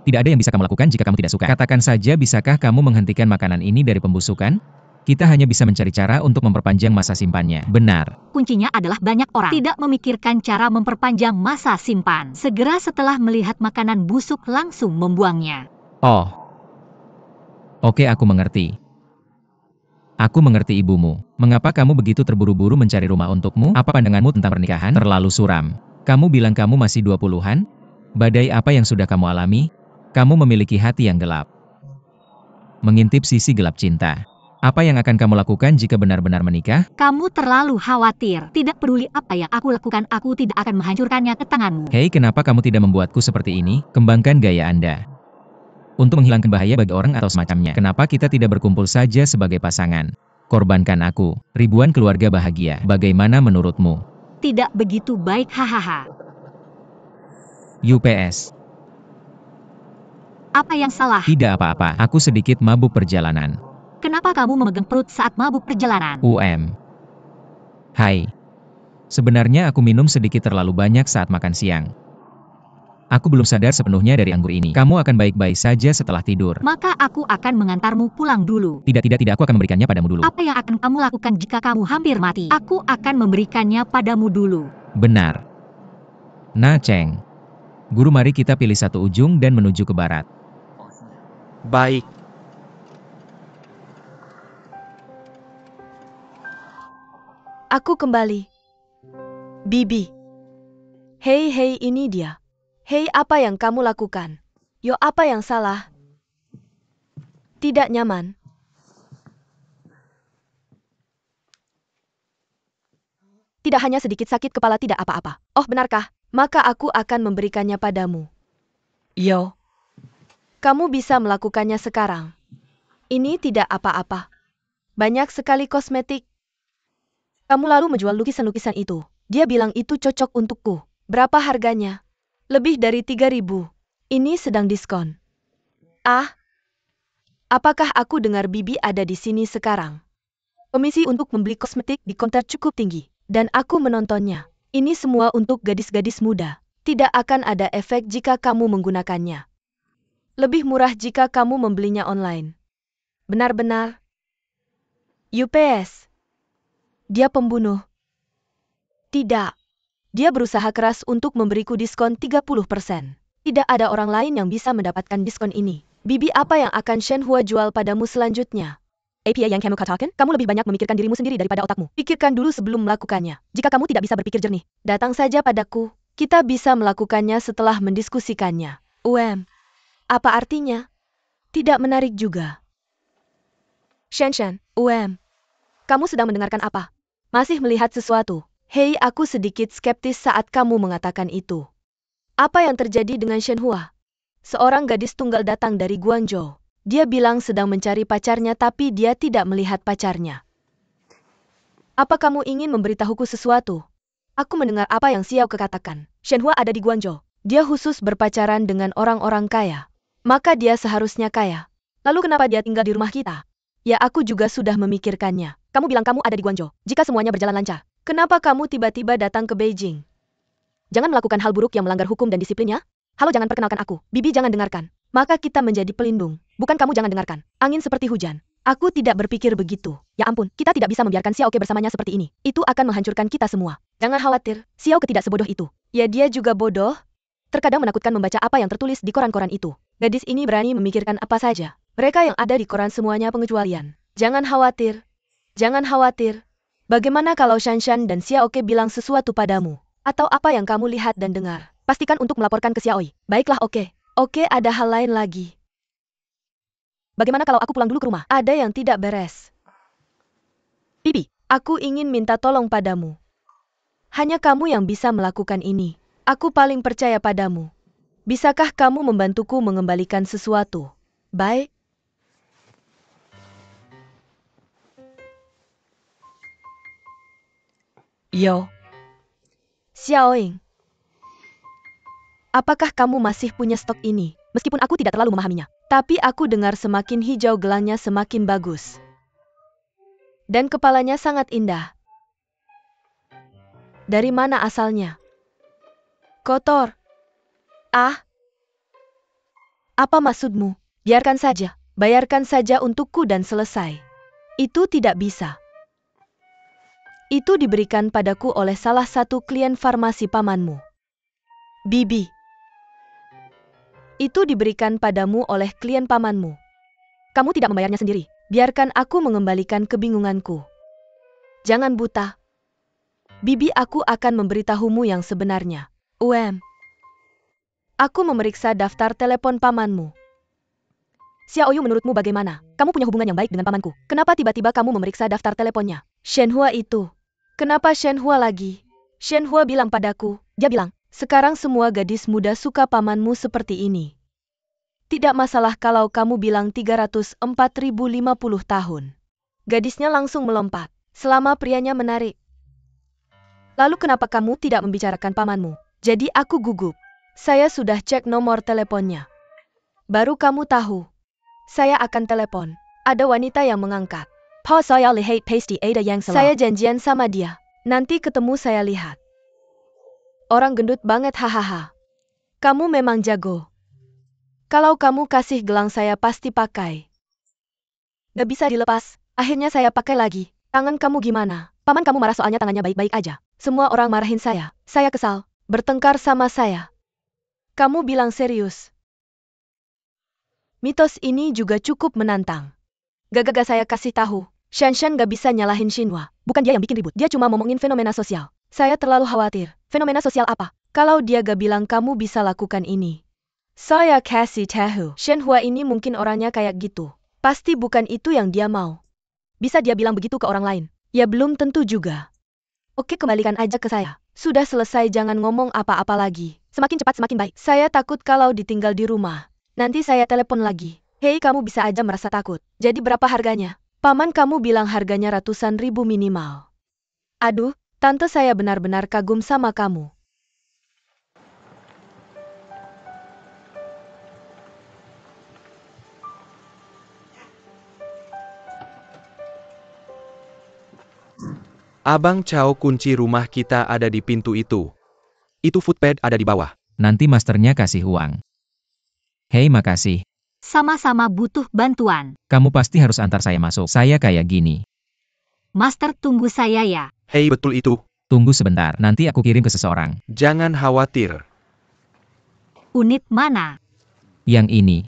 Tidak ada yang bisa kamu lakukan jika kamu tidak suka. Katakan saja, bisakah kamu menghentikan makanan ini dari pembusukan? Kita hanya bisa mencari cara untuk memperpanjang masa simpannya. Benar. Kuncinya adalah banyak orang tidak memikirkan cara memperpanjang masa simpan. Segera setelah melihat makanan busuk langsung membuangnya. Oh. Oke, aku mengerti. Aku mengerti ibumu. Mengapa kamu begitu terburu-buru mencari rumah untukmu? Apa pandanganmu tentang pernikahan? Terlalu suram. Kamu bilang kamu masih 20-an? Badai apa yang sudah kamu alami? Kamu memiliki hati yang gelap. Mengintip sisi gelap cinta. Apa yang akan kamu lakukan jika benar-benar menikah? Kamu terlalu khawatir. Tidak peduli apa yang aku lakukan, aku tidak akan menghancurkannya ke tanganmu. Hei, kenapa kamu tidak membuatku seperti ini? Kembangkan gaya Anda. Untuk menghilangkan bahaya bagi orang atau semacamnya. Kenapa kita tidak berkumpul saja sebagai pasangan? Korbankan aku. Ribuan keluarga bahagia. Bagaimana menurutmu? Tidak begitu baik, hahaha. UPS. Apa yang salah? Tidak apa-apa. Aku sedikit mabuk perjalanan. Kenapa kamu memegang perut saat mabuk perjalanan? Hai. Sebenarnya aku minum sedikit terlalu banyak saat makan siang. Aku belum sadar sepenuhnya dari anggur ini. Kamu akan baik-baik saja setelah tidur. Maka aku akan mengantarmu pulang dulu. Tidak, aku akan memberikannya padamu dulu. Apa yang akan kamu lakukan jika kamu hampir mati? Aku akan memberikannya padamu dulu. Benar. Nah, Cheng. Guru, mari kita pilih satu ujung dan menuju ke barat. Baik. Aku kembali. Bibi. Hei, ini dia. Hei, apa yang kamu lakukan? Yo, apa yang salah? Tidak nyaman. Tidak, hanya sedikit sakit kepala, tidak apa-apa. Oh, benarkah? Maka aku akan memberikannya padamu. Yo. Kamu bisa melakukannya sekarang. Ini tidak apa-apa. Banyak sekali kosmetik. Kamu lalu menjual lukisan-lukisan itu. Dia bilang itu cocok untukku. Berapa harganya? Lebih dari 3.000. Ini sedang diskon. Ah. Apakah aku dengar Bibi ada di sini sekarang? Komisi untuk membeli kosmetik di konter cukup tinggi. Dan aku menontonnya. Ini semua untuk gadis-gadis muda. Tidak akan ada efek jika kamu menggunakannya. Lebih murah jika kamu membelinya online. Benar-benar. UPS. Dia pembunuh. Tidak. Dia berusaha keras untuk memberiku diskon 30%. Tidak ada orang lain yang bisa mendapatkan diskon ini. Bibi, apa yang akan Shenhua jual padamu selanjutnya? Apa yang kamu katakan? Kamu lebih banyak memikirkan dirimu sendiri daripada otakmu. Pikirkan dulu sebelum melakukannya. Jika kamu tidak bisa berpikir jernih, datang saja padaku. Kita bisa melakukannya setelah mendiskusikannya. Apa artinya? Tidak menarik juga. Shen, kamu sedang mendengarkan apa? Masih melihat sesuatu? Hei, aku sedikit skeptis saat kamu mengatakan itu. Apa yang terjadi dengan Shenhua? Seorang gadis tunggal datang dari Guangzhou. Dia bilang sedang mencari pacarnya tapi dia tidak melihat pacarnya. Apa kamu ingin memberitahuku sesuatu? Aku mendengar apa yang Xiao Ke katakan. Shenhua ada di Guangzhou. Dia khusus berpacaran dengan orang-orang kaya. Maka dia seharusnya kaya. Lalu kenapa dia tinggal di rumah kita? Ya, aku juga sudah memikirkannya. Kamu bilang kamu ada di Guangzhou. Jika semuanya berjalan lancar, kenapa kamu tiba-tiba datang ke Beijing? Jangan melakukan hal buruk yang melanggar hukum dan disiplinnya. Halo, jangan perkenalkan aku. Bibi, jangan dengarkan. Maka kita menjadi pelindung. Bukan kamu jangan dengarkan. Angin seperti hujan. Aku tidak berpikir begitu. Ya ampun, kita tidak bisa membiarkan Xiao Ke bersamanya seperti ini. Itu akan menghancurkan kita semua. Jangan khawatir, Xiao Ke tidak sebodoh itu. Ya, dia juga bodoh. Terkadang menakutkan membaca apa yang tertulis di koran-koran itu. Gadis ini berani memikirkan apa saja. Mereka yang ada di koran semuanya pengecualian. Jangan khawatir. Jangan khawatir. Bagaimana kalau Shanshan dan Xiao Ke bilang sesuatu padamu? Atau apa yang kamu lihat dan dengar? Pastikan untuk melaporkan ke Xiaoi. Baiklah, oke. Oke, ada hal lain lagi. Bagaimana kalau aku pulang dulu ke rumah? Ada yang tidak beres. Bibi, aku ingin minta tolong padamu. Hanya kamu yang bisa melakukan ini. Aku paling percaya padamu. Bisakah kamu membantuku mengembalikan sesuatu? Baik. Yo. Xiaoying. Apakah kamu masih punya stok ini? Meskipun aku tidak terlalu memahaminya. Tapi aku dengar semakin hijau gelangnya semakin bagus. Dan kepalanya sangat indah. Dari mana asalnya? Kotor. Ah. Apa maksudmu? Biarkan saja. Bayarkan saja untukku dan selesai. Itu tidak bisa. Itu diberikan padaku oleh salah satu klien farmasi pamanmu. Bibi. Itu diberikan padamu oleh klien pamanmu. Kamu tidak membayarnya sendiri. Biarkan aku mengembalikan kebingunganku. Jangan buta. Bibi, aku akan memberitahumu yang sebenarnya. Aku memeriksa daftar telepon pamanmu. Xiaoyu, menurutmu bagaimana? Kamu punya hubungan yang baik dengan pamanku. Kenapa tiba-tiba kamu memeriksa daftar teleponnya? Shenhua itu. Kenapa Shenhua lagi? Shenhua bilang padaku, dia bilang, sekarang semua gadis muda suka pamanmu seperti ini. Tidak masalah kalau kamu bilang 304.050 tahun. Gadisnya langsung melompat, selama prianya menarik. Lalu kenapa kamu tidak membicarakan pamanmu? Jadi aku gugup. Saya sudah cek nomor teleponnya. Baru kamu tahu. Saya akan telepon. Ada wanita yang mengangkat. Pa, saya lihat pasti ada yang salah. Saya janjian sama dia. Nanti ketemu saya lihat. Orang gendut banget, hahaha. Kamu memang jago. Kalau kamu kasih gelang saya pasti pakai. Gak bisa dilepas. Akhirnya saya pakai lagi. Tangan kamu gimana? Paman kamu marah soalnya tangannya baik-baik aja. Semua orang marahin saya. Saya kesal. Bertengkar sama saya. Kamu bilang serius? Mitos ini juga cukup menantang. Gak saya kasih tahu. Shanshan gak bisa nyalahin Shinhua. Bukan dia yang bikin ribut. Dia cuma ngomongin fenomena sosial. Saya terlalu khawatir. Fenomena sosial apa? Kalau dia gak bilang kamu bisa lakukan ini. Saya kasih tahu. Shenhua ini mungkin orangnya kayak gitu. Pasti bukan itu yang dia mau. Bisa dia bilang begitu ke orang lain? Ya belum tentu juga. Oke, kembalikan aja ke saya. Sudah selesai, jangan ngomong apa-apa lagi. Semakin cepat semakin baik. Saya takut kalau ditinggal di rumah. Nanti saya telepon lagi. Hei, kamu bisa aja merasa takut. Jadi berapa harganya? Paman kamu bilang harganya ratusan ribu minimal. Aduh, tante saya benar-benar kagum sama kamu. Abang Chow, kunci rumah kita ada di pintu itu. Itu footpad ada di bawah. Nanti masternya kasih uang. Hei, makasih. Sama-sama butuh bantuan. Kamu pasti harus antar saya masuk. Saya kayak gini. Master, tunggu saya ya. Hei, betul itu. Tunggu sebentar, nanti aku kirim ke seseorang. Jangan khawatir. Unit mana? Yang ini.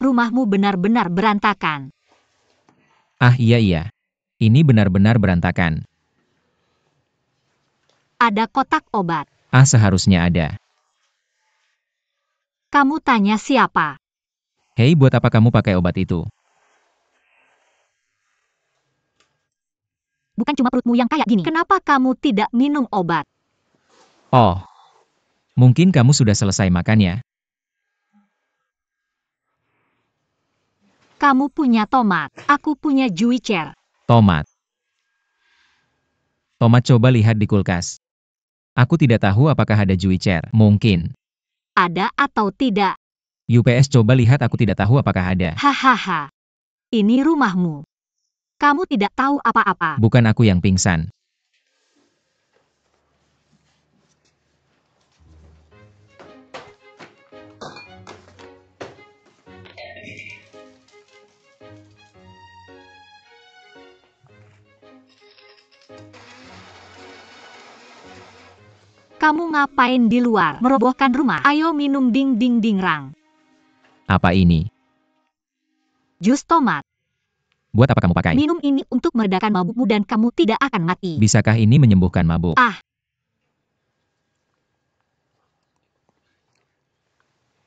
Rumahmu benar-benar berantakan. Ah, iya. Ini benar-benar berantakan. Ada kotak obat. Ah, seharusnya ada. Kamu tanya siapa? Hei, buat apa kamu pakai obat itu? Bukan cuma perutmu yang kayak gini. Kenapa kamu tidak minum obat? Oh. Mungkin kamu sudah selesai makan ya? Kamu punya tomat. Aku punya juicer. Tomat. Tomat, coba lihat di kulkas. Aku tidak tahu apakah ada juicer. Mungkin. Ada atau tidak? UPS, coba lihat, aku tidak tahu apakah ada. Hahaha. Ini rumahmu. Kamu tidak tahu apa-apa. Bukan aku yang pingsan. Kamu ngapain di luar? Merobohkan rumah. Ayo minum ding ding ding rang. Apa ini? Jus tomat. Buat apa kamu pakai? Minum ini untuk meredakan mabukmu dan kamu tidak akan mati. Bisakah ini menyembuhkan mabuk? Ah.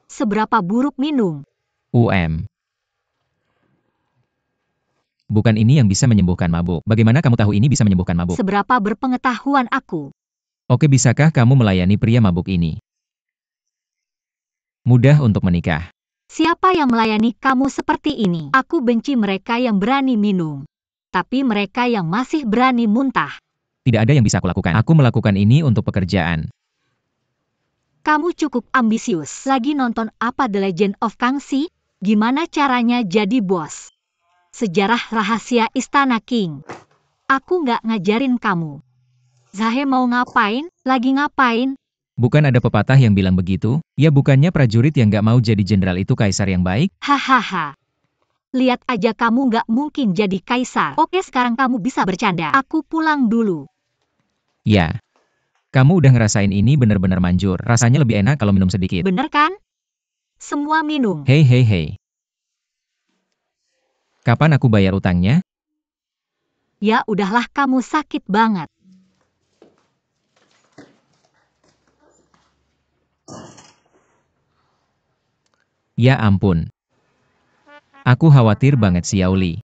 Seberapa buruk minum? Bukan ini yang bisa menyembuhkan mabuk. Bagaimana kamu tahu ini bisa menyembuhkan mabuk? Seberapa berpengetahuan aku? Oke, bisakah kamu melayani pria mabuk ini? Mudah untuk menikah. Siapa yang melayani kamu seperti ini? Aku benci mereka yang berani minum. Tapi mereka yang masih berani muntah. Tidak ada yang bisa aku lakukan. Aku melakukan ini untuk pekerjaan. Kamu cukup ambisius. Lagi nonton apa The Legend of Kangxi? Gimana caranya jadi bos? Sejarah rahasia Istana King. Aku nggak ngajarin kamu. Zahe mau ngapain? Lagi ngapain? Bukan ada pepatah yang bilang begitu? Ya bukannya prajurit yang nggak mau jadi jenderal itu kaisar yang baik? Hahaha. Lihat aja kamu nggak mungkin jadi kaisar. Oke, sekarang kamu bisa bercanda. Aku pulang dulu. Ya. Kamu udah ngerasain ini bener-bener manjur. Rasanya lebih enak kalau minum sedikit. Bener kan? Semua minum. Hei hei hei. Kapan aku bayar utangnya? Ya udahlah, kamu sakit banget. Ya ampun. Aku khawatir banget Xiaoli.